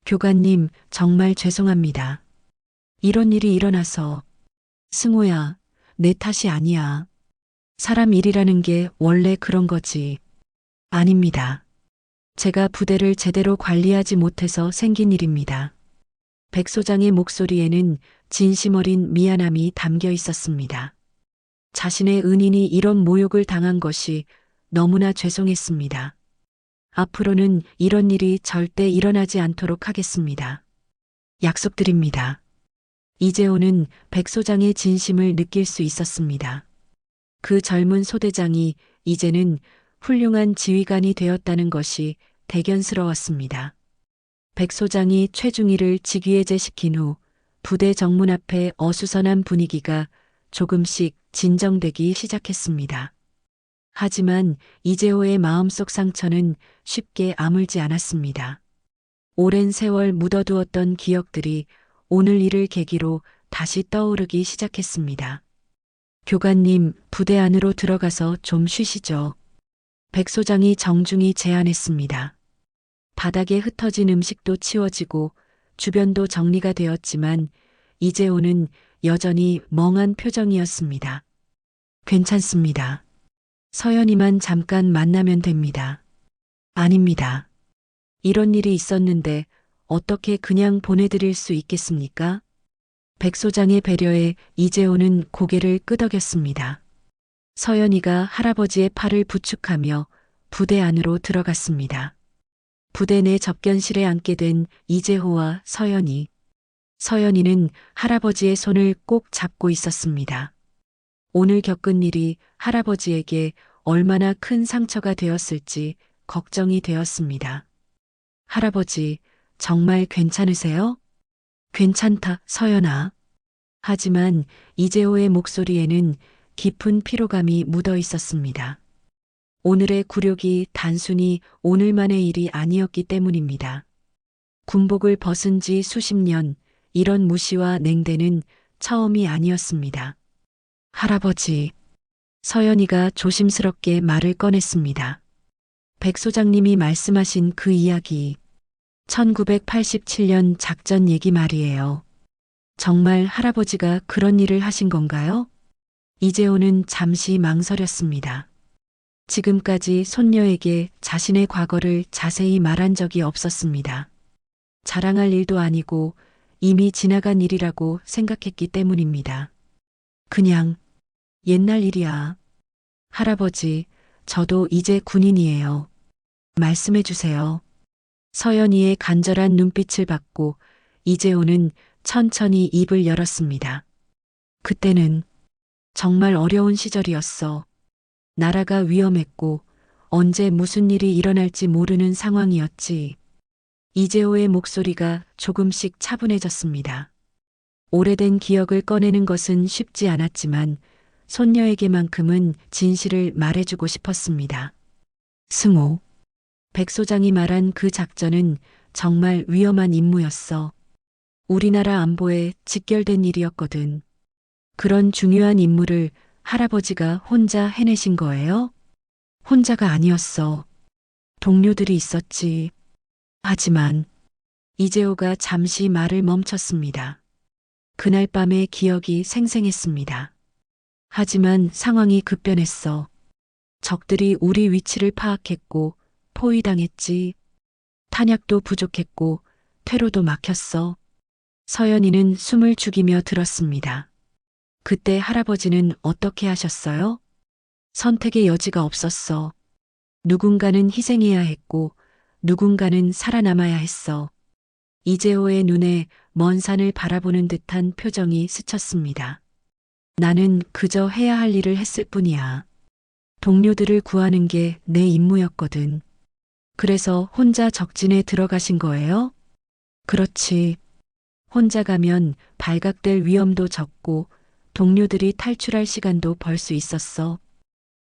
교관님, 정말 죄송합니다. 이런 일이 일어나서. 승호야, 내 탓이 아니야. 사람 일이라는 게 원래 그런 거지. 아닙니다. 제가 부대를 제대로 관리하지 못해서 생긴 일입니다. 백 소장의 목소리에는 진심 어린 미안함이 담겨 있었습니다. 자신의 은인이 이런 모욕을 당한 것이 너무나 죄송했습니다. 앞으로는 이런 일이 절대 일어나지 않도록 하겠습니다. 약속드립니다. 이재호는 백 소장의 진심을 느낄 수 있었습니다. 그 젊은 소대장이 이제는 훌륭한 지휘관이 되었다는 것이 대견스러웠습니다. 백 소장이 최중희를 직위해제시킨 후 부대 정문 앞에 어수선한 분위기가 조금씩 진정되기 시작했습니다. 하지만 이재호의 마음속 상처는 쉽게 아물지 않았습니다. 오랜 세월 묻어두었던 기억들이 오늘 일을 계기로 다시 떠오르기 시작했습니다. 교관님, 부대 안으로 들어가서 좀 쉬시죠. 백 소장이 정중히 제안했습니다. 바닥에 흩어진 음식도 치워지고 주변도 정리가 되었지만 이재호는 여전히 멍한 표정이었습니다. 괜찮습니다. 서연이만 잠깐 만나면 됩니다. 아닙니다. 이런 일이 있었는데 어떻게 그냥 보내드릴 수 있겠습니까? 백 소장의 배려에 이재호는 고개를 끄덕였습니다. 서연이가 할아버지의 팔을 부축하며 부대 안으로 들어갔습니다. 부대 내 접견실에 앉게 된 이재호와 서연이. 서연이는 할아버지의 손을 꼭 잡고 있었습니다. 오늘 겪은 일이 할아버지에게 얼마나 큰 상처가 되었을지 걱정이 되었습니다. 할아버지, 정말 괜찮으세요? 괜찮다, 서연아. 하지만 이재호의 목소리에는 깊은 피로감이 묻어 있었습니다. 오늘의 굴욕이 단순히 오늘만의 일이 아니었기 때문입니다. 군복을 벗은 지 수십 년, 이런 무시와 냉대는 처음이 아니었습니다. 할아버지, 서연이가 조심스럽게 말을 꺼냈습니다. 백 소장님이 말씀하신 그 이야기, 1987년 작전 얘기 말이에요. 정말 할아버지가 그런 일을 하신 건가요? 이재호는 잠시 망설였습니다. 지금까지 손녀에게 자신의 과거를 자세히 말한 적이 없었습니다. 자랑할 일도 아니고 이미 지나간 일이라고 생각했기 때문입니다. 그냥 옛날 일이야. 할아버지, 저도 이제 군인이에요. 말씀해 주세요. 서연이의 간절한 눈빛을 받고 이재호는 천천히 입을 열었습니다. 그때는 정말 어려운 시절이었어. 나라가 위험했고 언제 무슨 일이 일어날지 모르는 상황이었지. 이재호의 목소리가 조금씩 차분해졌습니다. 오래된 기억을 꺼내는 것은 쉽지 않았지만 손녀에게만큼은 진실을 말해주고 싶었습니다. 승호, 백 소장이 말한 그 작전은 정말 위험한 임무였어. 우리나라 안보에 직결된 일이었거든. 그런 중요한 임무를 할아버지가 혼자 해내신 거예요? 혼자가 아니었어. 동료들이 있었지. 하지만 이재호가 잠시 말을 멈췄습니다. 그날 밤의 기억이 생생했습니다. 하지만 상황이 급변했어. 적들이 우리 위치를 파악했고 포위당했지. 탄약도 부족했고 퇴로도 막혔어. 서연이는 숨을 죽이며 들었습니다. 그때 할아버지는 어떻게 하셨어요? 선택의 여지가 없었어. 누군가는 희생해야 했고 누군가는 살아남아야 했어. 이재호의 눈에 먼 산을 바라보는 듯한 표정이 스쳤습니다. 나는 그저 해야 할 일을 했을 뿐이야. 동료들을 구하는 게 내 임무였거든. 그래서 혼자 적진에 들어가신 거예요? 그렇지. 혼자 가면 발각될 위험도 적고 동료들이 탈출할 시간도 벌 수 있었어.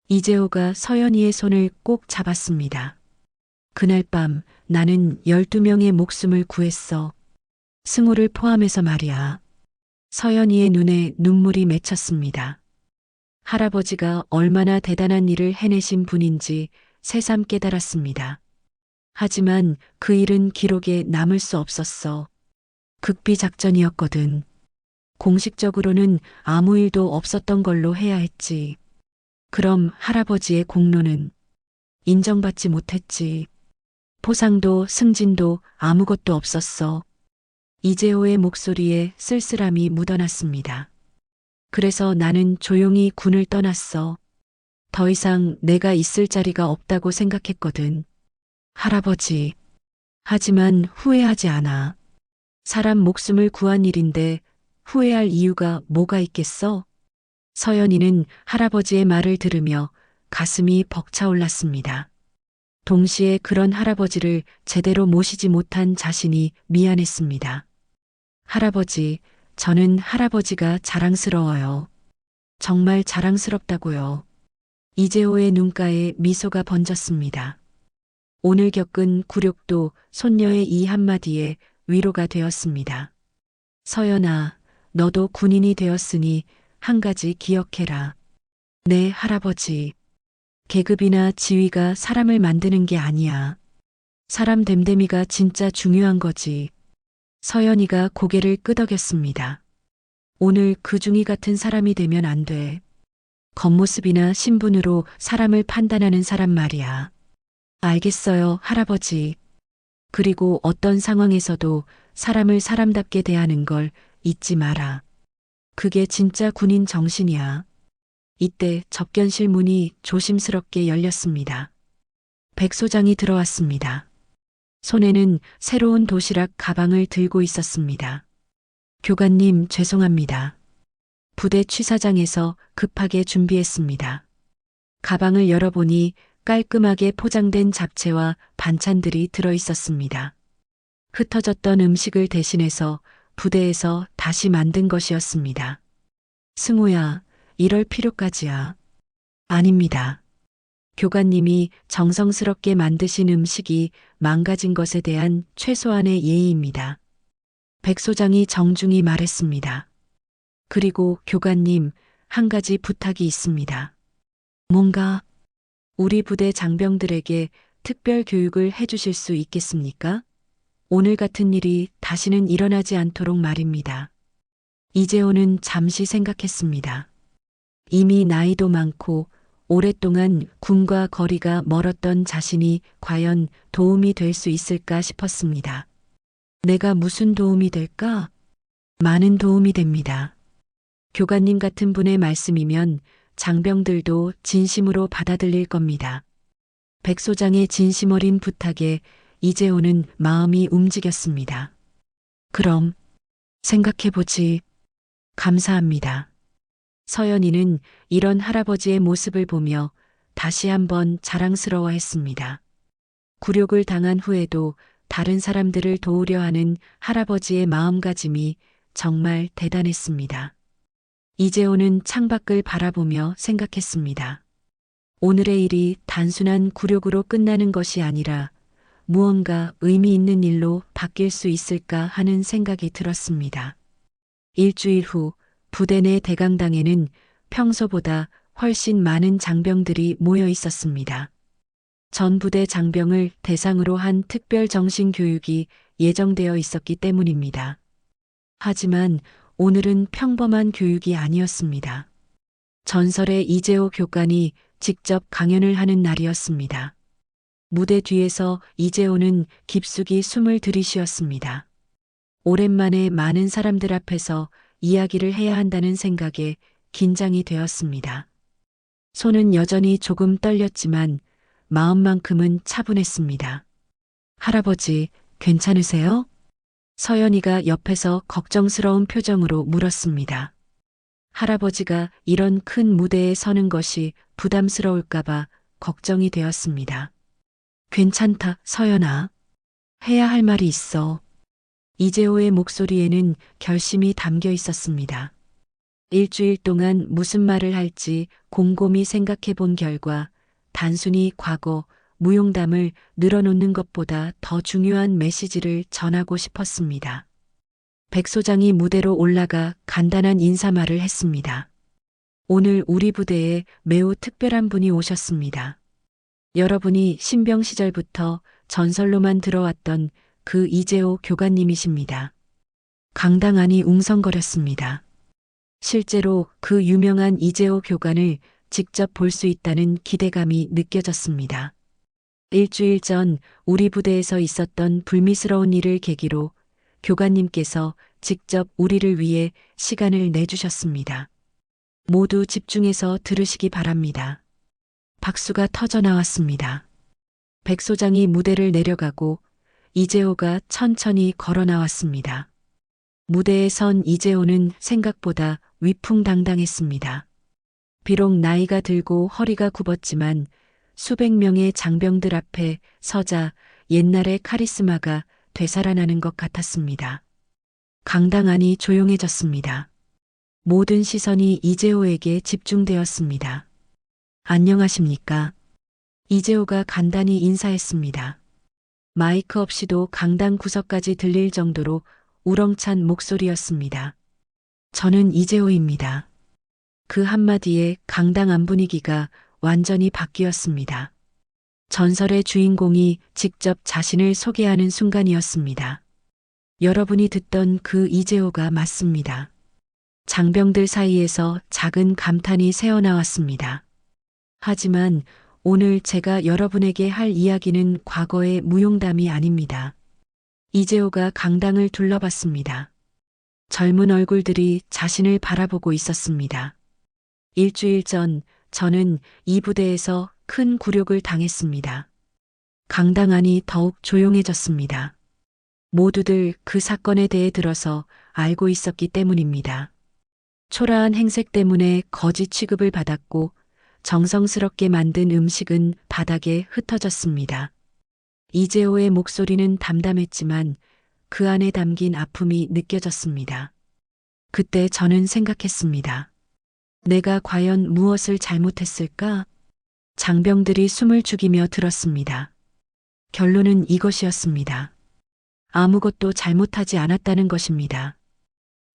이재호가 서연이의 손을 꼭 잡았습니다. 그날 밤 나는 12명의 목숨을 구했어. 승호를 포함해서 말이야. 서연이의 눈에 눈물이 맺혔습니다. 할아버지가 얼마나 대단한 일을 해내신 분인지 새삼 깨달았습니다. 하지만 그 일은 기록에 남을 수 없었어. 극비 작전이었거든. 공식적으로는 아무 일도 없었던 걸로 해야 했지. 그럼 할아버지의 공로는 인정받지 못했지. 포상도 승진도 아무것도 없었어. 이재호의 목소리에 쓸쓸함이 묻어났습니다. 그래서 나는 조용히 군을 떠났어. 더 이상 내가 있을 자리가 없다고 생각했거든. 할아버지. 하지만 후회하지 않아. 사람 목숨을 구한 일인데 후회할 이유가 뭐가 있겠어? 서연이는 할아버지의 말을 들으며 가슴이 벅차올랐습니다. 동시에 그런 할아버지를 제대로 모시지 못한 자신이 미안했습니다. 할아버지, 저는 할아버지가 자랑스러워요. 정말 자랑스럽다고요. 이재호의 눈가에 미소가 번졌습니다. 오늘 겪은 굴욕도 손녀의 이 한마디에 위로가 되었습니다. 서연아, 너도 군인이 되었으니 한 가지 기억해라. 네, 할아버지. 계급이나 지위가 사람을 만드는 게 아니야. 사람 됨됨이가 진짜 중요한 거지. 서연이가 고개를 끄덕였습니다. 오늘 그중이 같은 사람이 되면 안 돼. 겉모습이나 신분으로 사람을 판단하는 사람 말이야. 알겠어요, 할아버지. 그리고 어떤 상황에서도 사람을 사람답게 대하는 걸 잊지 마라. 그게 진짜 군인 정신이야. 이때 접견실 문이 조심스럽게 열렸습니다. 백 소장이 들어왔습니다. 손에는 새로운 도시락 가방을 들고 있었습니다. 교관님, 죄송합니다. 부대 취사장에서 급하게 준비했습니다. 가방을 열어보니 깔끔하게 포장된 잡채와 반찬들이 들어 있었습니다. 흩어졌던 음식을 대신해서 부대에서 다시 만든 것이었습니다. 승호야, 이럴 필요까지야. 아닙니다. 교관님이 정성스럽게 만드신 음식이 망가진 것에 대한 최소한의 예의입니다. 백 소장이 정중히 말했습니다. 그리고 교관님, 한 가지 부탁이 있습니다. 뭔가 우리 부대 장병들에게 특별 교육을 해주실 수 있겠습니까? 오늘 같은 일이 다시는 일어나지 않도록 말입니다. 이재호는 잠시 생각했습니다. 이미 나이도 많고 오랫동안 군과 거리가 멀었던 자신이 과연 도움이 될 수 있을까 싶었습니다. 내가 무슨 도움이 될까? 많은 도움이 됩니다. 교관님 같은 분의 말씀이면 장병들도 진심으로 받아들일 겁니다. 백 소장의 진심 어린 부탁에 이재호는 마음이 움직였습니다. 그럼 생각해보지. 감사합니다. 서연이는 이런 할아버지의 모습을 보며 다시 한번 자랑스러워했습니다. 굴욕을 당한 후에도 다른 사람들을 도우려 하는 할아버지의 마음가짐이 정말 대단했습니다. 이재호는 창밖을 바라보며 생각했습니다. 오늘의 일이 단순한 굴욕으로 끝나는 것이 아니라 무언가 의미 있는 일로 바뀔 수 있을까 하는 생각이 들었습니다. 일주일 후 부대 내 대강당에는 평소보다 훨씬 많은 장병들이 모여 있었습니다. 전 부대 장병을 대상으로 한 특별 정신 교육이 예정되어 있었기 때문입니다. 하지만 오늘은 평범한 교육이 아니었습니다. 전설의 이재호 교관이 직접 강연을 하는 날이었습니다. 무대 뒤에서 이재호는 깊숙이 숨을 들이쉬었습니다. 오랜만에 많은 사람들 앞에서 이야기를 해야 한다는 생각에 긴장이 되었습니다. 손은 여전히 조금 떨렸지만 마음만큼은 차분했습니다. 할아버지, 괜찮으세요? 서연이가 옆에서 걱정스러운 표정으로 물었습니다. 할아버지가 이런 큰 무대에 서는 것이 부담스러울까봐 걱정이 되었습니다. 괜찮다, 서연아. 해야 할 말이 있어. 이재호의 목소리에는 결심이 담겨 있었습니다. 일주일 동안 무슨 말을 할지 곰곰이 생각해 본 결과 단순히 과거, 무용담을 늘어놓는 것보다 더 중요한 메시지를 전하고 싶었습니다. 백 소장이 무대로 올라가 간단한 인사말을 했습니다. 오늘 우리 부대에 매우 특별한 분이 오셨습니다. 여러분이 신병 시절부터 전설로만 들어왔던 그 이재호 교관님이십니다. 강당 안이 웅성거렸습니다. 실제로 그 유명한 이재호 교관을 직접 볼 수 있다는 기대감이 느껴졌습니다. 일주일 전 우리 부대에서 있었던 불미스러운 일을 계기로 교관님께서 직접 우리를 위해 시간을 내주셨습니다. 모두 집중해서 들으시기 바랍니다. 박수가 터져 나왔습니다. 백 소장이 무대를 내려가고 이재호가 천천히 걸어 나왔습니다. 무대에 선 이재호는 생각보다 위풍당당했습니다. 비록 나이가 들고 허리가 굽었지만 수백 명의 장병들 앞에 서자 옛날의 카리스마가 되살아나는 것 같았습니다. 강당 안이 조용해졌습니다. 모든 시선이 이재호에게 집중되었습니다. 안녕하십니까? 이재호가 간단히 인사했습니다. 마이크 없이도 강당 구석까지 들릴 정도로 우렁찬 목소리였습니다. 저는 이재호입니다. 그 한마디에 강당 안 분위기가 완전히 바뀌었습니다. 전설의 주인공이 직접 자신을 소개하는 순간이었습니다. 여러분이 듣던 그 이재호가 맞습니다. 장병들 사이에서 작은 감탄이 새어나왔습니다. 하지만 오늘 제가 여러분에게 할 이야기는 과거의 무용담이 아닙니다. 이재호가 강당을 둘러봤습니다. 젊은 얼굴들이 자신을 바라보고 있었습니다. 일주일 전 저는 이 부대에서 큰 굴욕을 당했습니다. 강당 안이 더욱 조용해졌습니다. 모두들 그 사건에 대해 들어서 알고 있었기 때문입니다. 초라한 행색 때문에 거짓 취급을 받았고 정성스럽게 만든 음식은 바닥에 흩어졌습니다. 이재호의 목소리는 담담했지만 그 안에 담긴 아픔이 느껴졌습니다. 그때 저는 생각했습니다. 내가 과연 무엇을 잘못했을까? 장병들이 숨을 죽이며 들었습니다. 결론은 이것이었습니다. 아무것도 잘못하지 않았다는 것입니다.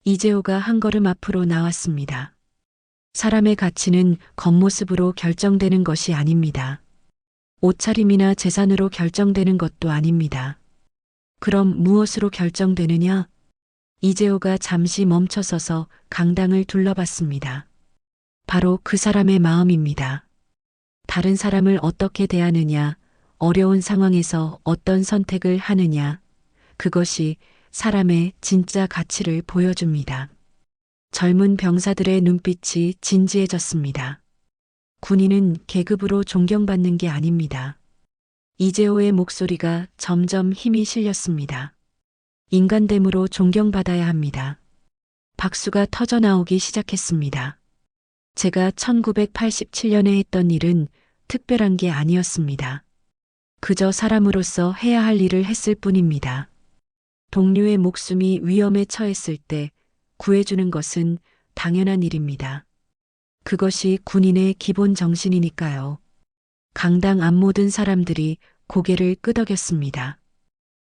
이재호가 한 걸음 앞으로 나왔습니다. 사람의 가치는 겉모습으로 결정되는 것이 아닙니다. 옷차림이나 재산으로 결정되는 것도 아닙니다. 그럼 무엇으로 결정되느냐? 이재호가 잠시 멈춰서서 강당을 둘러봤습니다. 바로 그 사람의 마음입니다. 다른 사람을 어떻게 대하느냐, 어려운 상황에서 어떤 선택을 하느냐, 그것이 사람의 진짜 가치를 보여줍니다. 젊은 병사들의 눈빛이 진지해졌습니다. 군인은 계급으로 존경받는 게 아닙니다. 이재호의 목소리가 점점 힘이 실렸습니다. 인간됨으로 존경받아야 합니다. 박수가 터져 나오기 시작했습니다. 제가 1987년에 했던 일은 특별한 게 아니었습니다. 그저 사람으로서 해야 할 일을 했을 뿐입니다. 동료의 목숨이 위험에 처했을 때 구해주는 것은 당연한 일입니다. 그것이 군인의 기본 정신이니까요. 강당 앞 모든 사람들이 고개를 끄덕였습니다.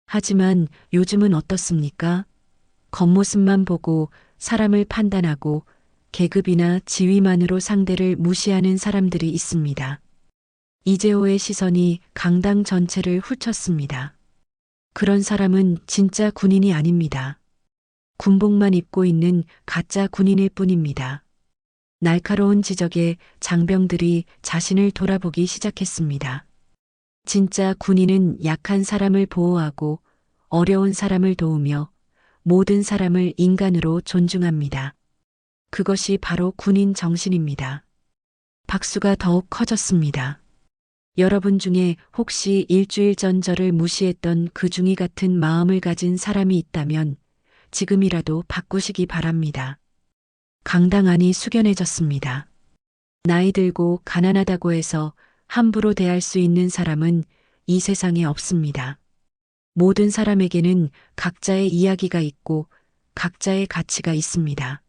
하지만 요즘은 어떻습니까? 겉모습만 보고 사람을 판단하고 계급이나 지위만으로 상대를 무시하는 사람들이 있습니다. 이재호의 시선이 강당 전체를 훑었습니다. 그런 사람은 진짜 군인이 아닙니다. 군복만 입고 있는 가짜 군인일 뿐입니다. 날카로운 지적에 장병들이 자신을 돌아보기 시작했습니다. 진짜 군인은 약한 사람을 보호하고 어려운 사람을 도우며 모든 사람을 인간으로 존중합니다. 그것이 바로 군인 정신입니다. 박수가 더욱 커졌습니다. 여러분 중에 혹시 일주일 전 저를 무시했던 그 중이 같은 마음을 가진 사람이 있다면 지금이라도 바꾸시기 바랍니다. 강당 안이 숙연해졌습니다. 나이 들고 가난하다고 해서 함부로 대할 수 있는 사람은 이 세상에 없습니다. 모든 사람에게는 각자의 이야기가 있고 각자의 가치가 있습니다.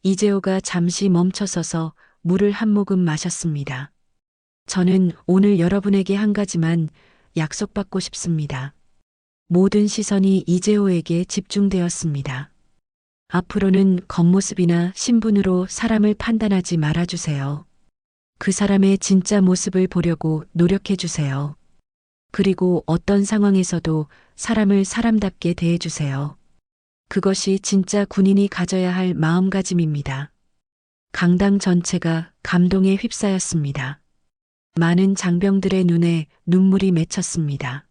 이재호가 잠시 멈춰서서 물을 한 모금 마셨습니다. 저는 오늘 여러분에게 한 가지만 약속받고 싶습니다. 모든 시선이 이재호에게 집중되었습니다. 앞으로는 겉모습이나 신분으로 사람을 판단하지 말아주세요. 그 사람의 진짜 모습을 보려고 노력해주세요. 그리고 어떤 상황에서도 사람을 사람답게 대해주세요. 그것이 진짜 군인이 가져야 할 마음가짐입니다. 강당 전체가 감동에 휩싸였습니다. 많은 장병들의 눈에 눈물이 맺혔습니다.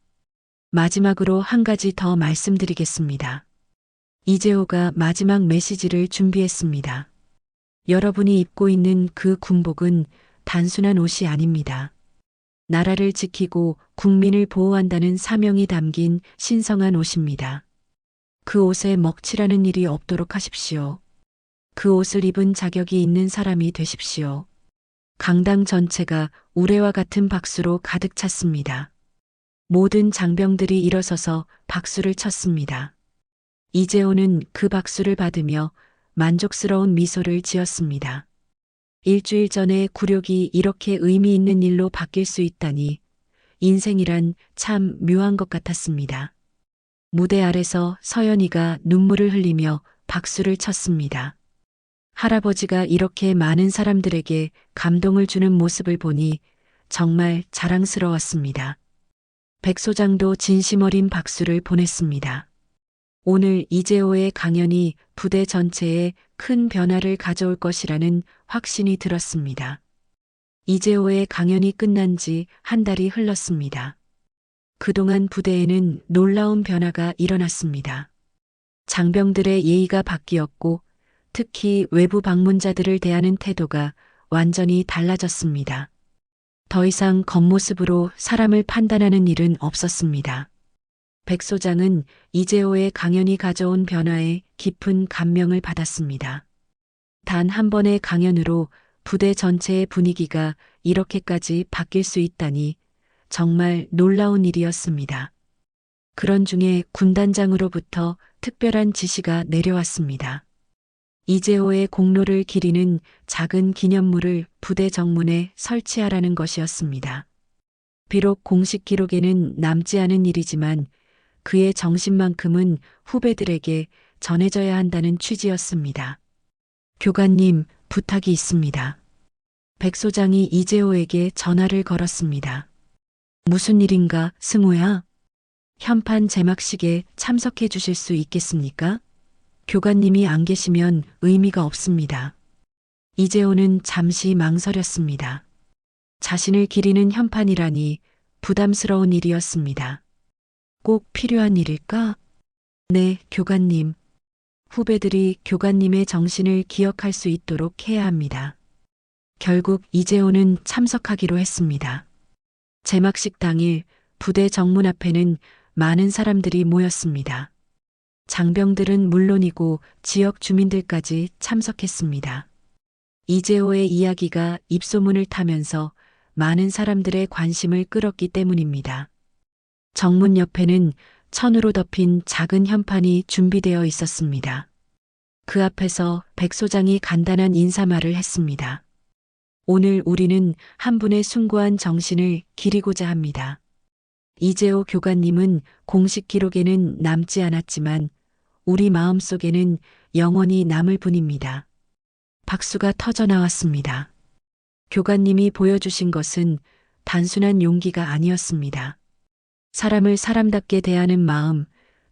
마지막으로 한 가지 더 말씀드리겠습니다. 이재호가 마지막 메시지를 준비했습니다. 여러분이 입고 있는 그 군복은 단순한 옷이 아닙니다. 나라를 지키고 국민을 보호한다는 사명이 담긴 신성한 옷입니다. 그 옷에 먹칠하는 일이 없도록 하십시오. 그 옷을 입은 자격이 있는 사람이 되십시오. 강당 전체가 우레와 같은 박수로 가득 찼습니다. 모든 장병들이 일어서서 박수를 쳤습니다. 이재호는 그 박수를 받으며 만족스러운 미소를 지었습니다. 일주일 전에 굴욕이 이렇게 의미 있는 일로 바뀔 수 있다니 인생이란 참 묘한 것 같았습니다. 무대 아래서 서연이가 눈물을 흘리며 박수를 쳤습니다. 할아버지가 이렇게 많은 사람들에게 감동을 주는 모습을 보니 정말 자랑스러웠습니다. 백 소장도 진심 어린 박수를 보냈습니다. 오늘 이재호의 강연이 부대 전체에 큰 변화를 가져올 것이라는 확신이 들었습니다. 이재호의 강연이 끝난 지 한 달이 흘렀습니다. 그동안 부대에는 놀라운 변화가 일어났습니다. 장병들의 예의가 바뀌었고 특히 외부 방문자들을 대하는 태도가 완전히 달라졌습니다. 더 이상 겉모습으로 사람을 판단하는 일은 없었습니다. 백 소장은 이재호의 강연이 가져온 변화에 깊은 감명을 받았습니다. 단 한 번의 강연으로 부대 전체의 분위기가 이렇게까지 바뀔 수 있다니 정말 놀라운 일이었습니다. 그런 중에 군단장으로부터 특별한 지시가 내려왔습니다. 이재호의 공로를 기리는 작은 기념물을 부대 정문에 설치하라는 것이었습니다. 비록 공식 기록에는 남지 않은 일이지만 그의 정신만큼은 후배들에게 전해져야 한다는 취지였습니다. 교관님, 부탁이 있습니다. 백 소장이 이재호에게 전화를 걸었습니다. 무슨 일인가, 승호야? 현판 제막식에 참석해 주실 수 있겠습니까? 교관님이 안 계시면 의미가 없습니다. 이재호는 잠시 망설였습니다. 자신을 기리는 현판이라니 부담스러운 일이었습니다. 꼭 필요한 일일까? 네, 교관님. 후배들이 교관님의 정신을 기억할 수 있도록 해야 합니다. 결국 이재호는 참석하기로 했습니다. 제막식 당일 부대 정문 앞에는 많은 사람들이 모였습니다. 장병들은 물론이고 지역 주민들까지 참석했습니다. 이재호의 이야기가 입소문을 타면서 많은 사람들의 관심을 끌었기 때문입니다. 정문 옆에는 천으로 덮인 작은 현판이 준비되어 있었습니다. 그 앞에서 백 소장이 간단한 인사말을 했습니다. 오늘 우리는 한 분의 숭고한 정신을 기리고자 합니다. 이재호 교관님은 공식 기록에는 남지 않았지만 우리 마음속에는 영원히 남을 분입니다. 박수가 터져 나왔습니다. 교관님이 보여주신 것은 단순한 용기가 아니었습니다. 사람을 사람답게 대하는 마음,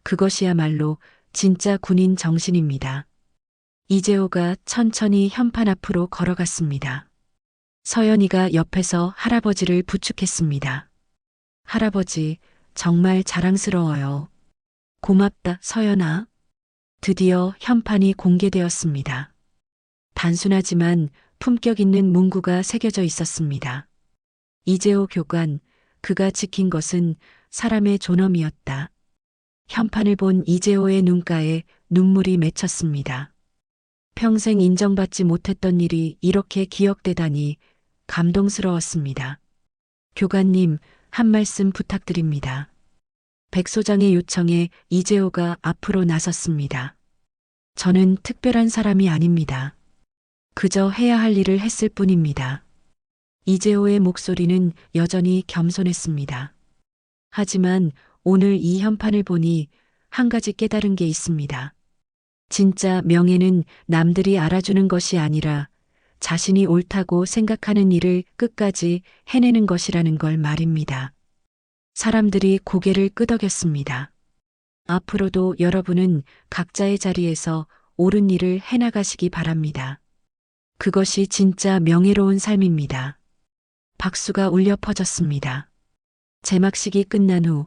그것이야말로 진짜 군인 정신입니다. 이재호가 천천히 현판 앞으로 걸어갔습니다. 서연이가 옆에서 할아버지를 부축했습니다. 할아버지, 정말 자랑스러워요. 고맙다, 서연아. 드디어 현판이 공개되었습니다. 단순하지만 품격 있는 문구가 새겨져 있었습니다. 이재호 교관, 그가 지킨 것은 사람의 존엄이었다. 현판을 본 이재호의 눈가에 눈물이 맺혔습니다. 평생 인정받지 못했던 일이 이렇게 기억되다니 감동스러웠습니다. 교관님, 한 말씀 부탁드립니다. 백 소장의 요청에 이재호가 앞으로 나섰습니다. 저는 특별한 사람이 아닙니다. 그저 해야 할 일을 했을 뿐입니다. 이재호의 목소리는 여전히 겸손했습니다. 하지만 오늘 이 현판을 보니 한 가지 깨달은 게 있습니다. 진짜 명예는 남들이 알아주는 것이 아니라 자신이 옳다고 생각하는 일을 끝까지 해내는 것이라는 걸 말입니다. 사람들이 고개를 끄덕였습니다. 앞으로도 여러분은 각자의 자리에서 옳은 일을 해나가시기 바랍니다. 그것이 진짜 명예로운 삶입니다. 박수가 울려 퍼졌습니다. 제막식이 끝난 후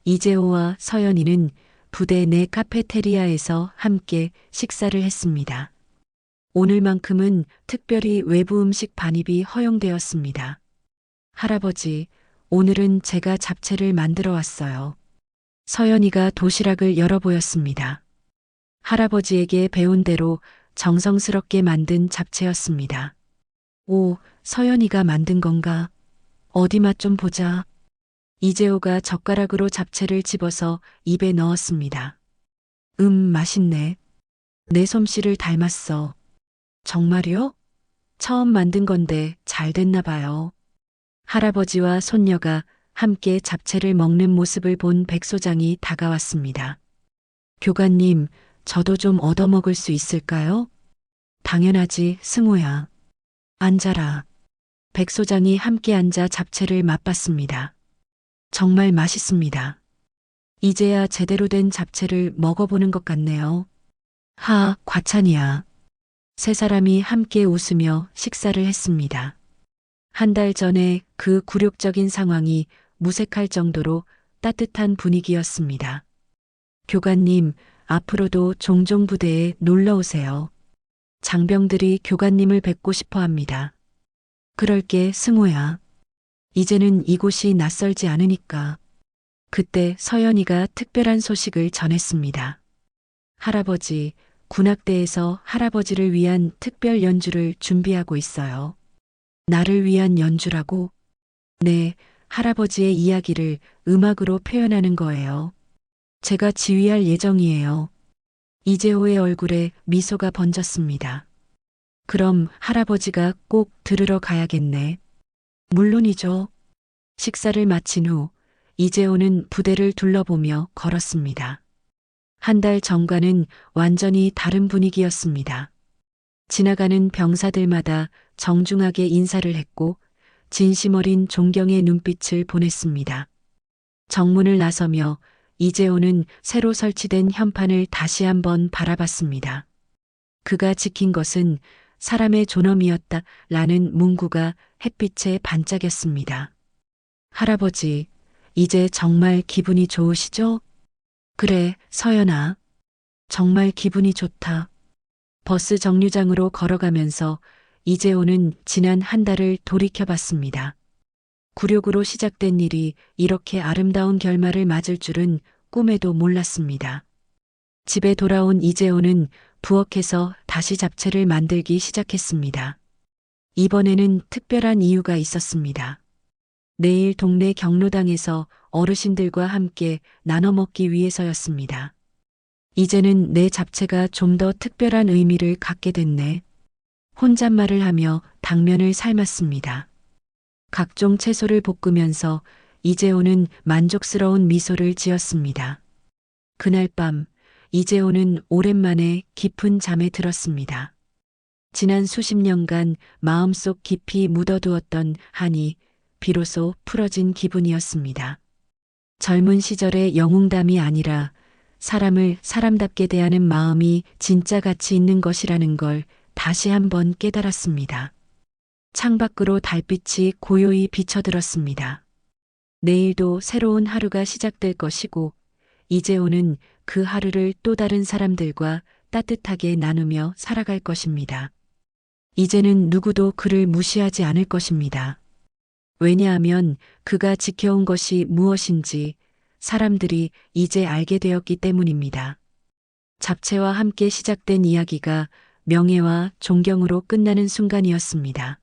이재호와 서연이는 부대 내 카페테리아에서 함께 식사를 했습니다. 오늘만큼은 특별히 외부 음식 반입이 허용되었습니다. 할아버지, 오늘은 제가 잡채를 만들어 왔어요. 서연이가 도시락을 열어 보였습니다. 할아버지에게 배운 대로 정성스럽게 만든 잡채였습니다. 오, 서연이가 만든 건가? 어디 맛 좀 보자. 이재호가 젓가락으로 잡채를 집어서 입에 넣었습니다. 맛있네. 내 솜씨를 닮았어. 정말요? 처음 만든 건데 잘 됐나 봐요. 할아버지와 손녀가 함께 잡채를 먹는 모습을 본 백 소장이 다가왔습니다. 교관님, 저도 좀 얻어먹을 수 있을까요? 당연하지, 승호야. 앉아라. 백 소장이 함께 앉아 잡채를 맛봤습니다. 정말 맛있습니다. 이제야 제대로 된 잡채를 먹어보는 것 같네요. 하, 과찬이야. 세 사람이 함께 웃으며 식사를 했습니다. 한 달 전에 그 굴욕적인 상황이 무색할 정도로 따뜻한 분위기였습니다. 교관님, 앞으로도 종종 부대에 놀러 오세요. 장병들이 교관님을 뵙고 싶어 합니다. 그럴게, 승호야. 이제는 이곳이 낯설지 않으니까. 그때 서연이가 특별한 소식을 전했습니다. 할아버지, 군악대에서 할아버지를 위한 특별 연주를 준비하고 있어요. 나를 위한 연주라고? 네, 할아버지의 이야기를 음악으로 표현하는 거예요. 제가 지휘할 예정이에요. 이재호의 얼굴에 미소가 번졌습니다. 그럼 할아버지가 꼭 들으러 가야겠네. 물론이죠. 식사를 마친 후 이재호는 부대를 둘러보며 걸었습니다. 한 달 전과는 완전히 다른 분위기였습니다. 지나가는 병사들마다 정중하게 인사를 했고 진심 어린 존경의 눈빛을 보냈습니다. 정문을 나서며 이재호는 새로 설치된 현판을 다시 한번 바라봤습니다. 그가 지킨 것은 사람의 존엄이었다라는 문구가 햇빛에 반짝였습니다. 할아버지, 이제 정말 기분이 좋으시죠? 그래, 서연아. 정말 기분이 좋다. 버스 정류장으로 걸어가면서 이재호는 지난 한 달을 돌이켜봤습니다. 굴욕으로 시작된 일이 이렇게 아름다운 결말을 맞을 줄은 꿈에도 몰랐습니다. 집에 돌아온 이재호는 부엌에서 다시 잡채를 만들기 시작했습니다. 이번에는 특별한 이유가 있었습니다. 내일 동네 경로당에서 어르신들과 함께 나눠 먹기 위해서였습니다. 이제는 내 잡채가 좀 더 특별한 의미를 갖게 됐네. 혼잣말을 하며 당면을 삶았습니다. 각종 채소를 볶으면서 이재호는 만족스러운 미소를 지었습니다. 그날 밤 이재호는 오랜만에 깊은 잠에 들었습니다. 지난 수십 년간 마음속 깊이 묻어두었던 한이 비로소 풀어진 기분이었습니다. 젊은 시절의 영웅담이 아니라 사람을 사람답게 대하는 마음이 진짜 가치 있는 것이라는 걸 다시 한번 깨달았습니다. 창밖으로 달빛이 고요히 비쳐들었습니다. 내일도 새로운 하루가 시작될 것이고 이재호는 그 하루를 또 다른 사람들과 따뜻하게 나누며 살아갈 것입니다. 이제는 누구도 그를 무시하지 않을 것입니다. 왜냐하면 그가 지켜온 것이 무엇인지 사람들이 이제 알게 되었기 때문입니다. 잡채와 함께 시작된 이야기가 명예와 존경으로 끝나는 순간이었습니다.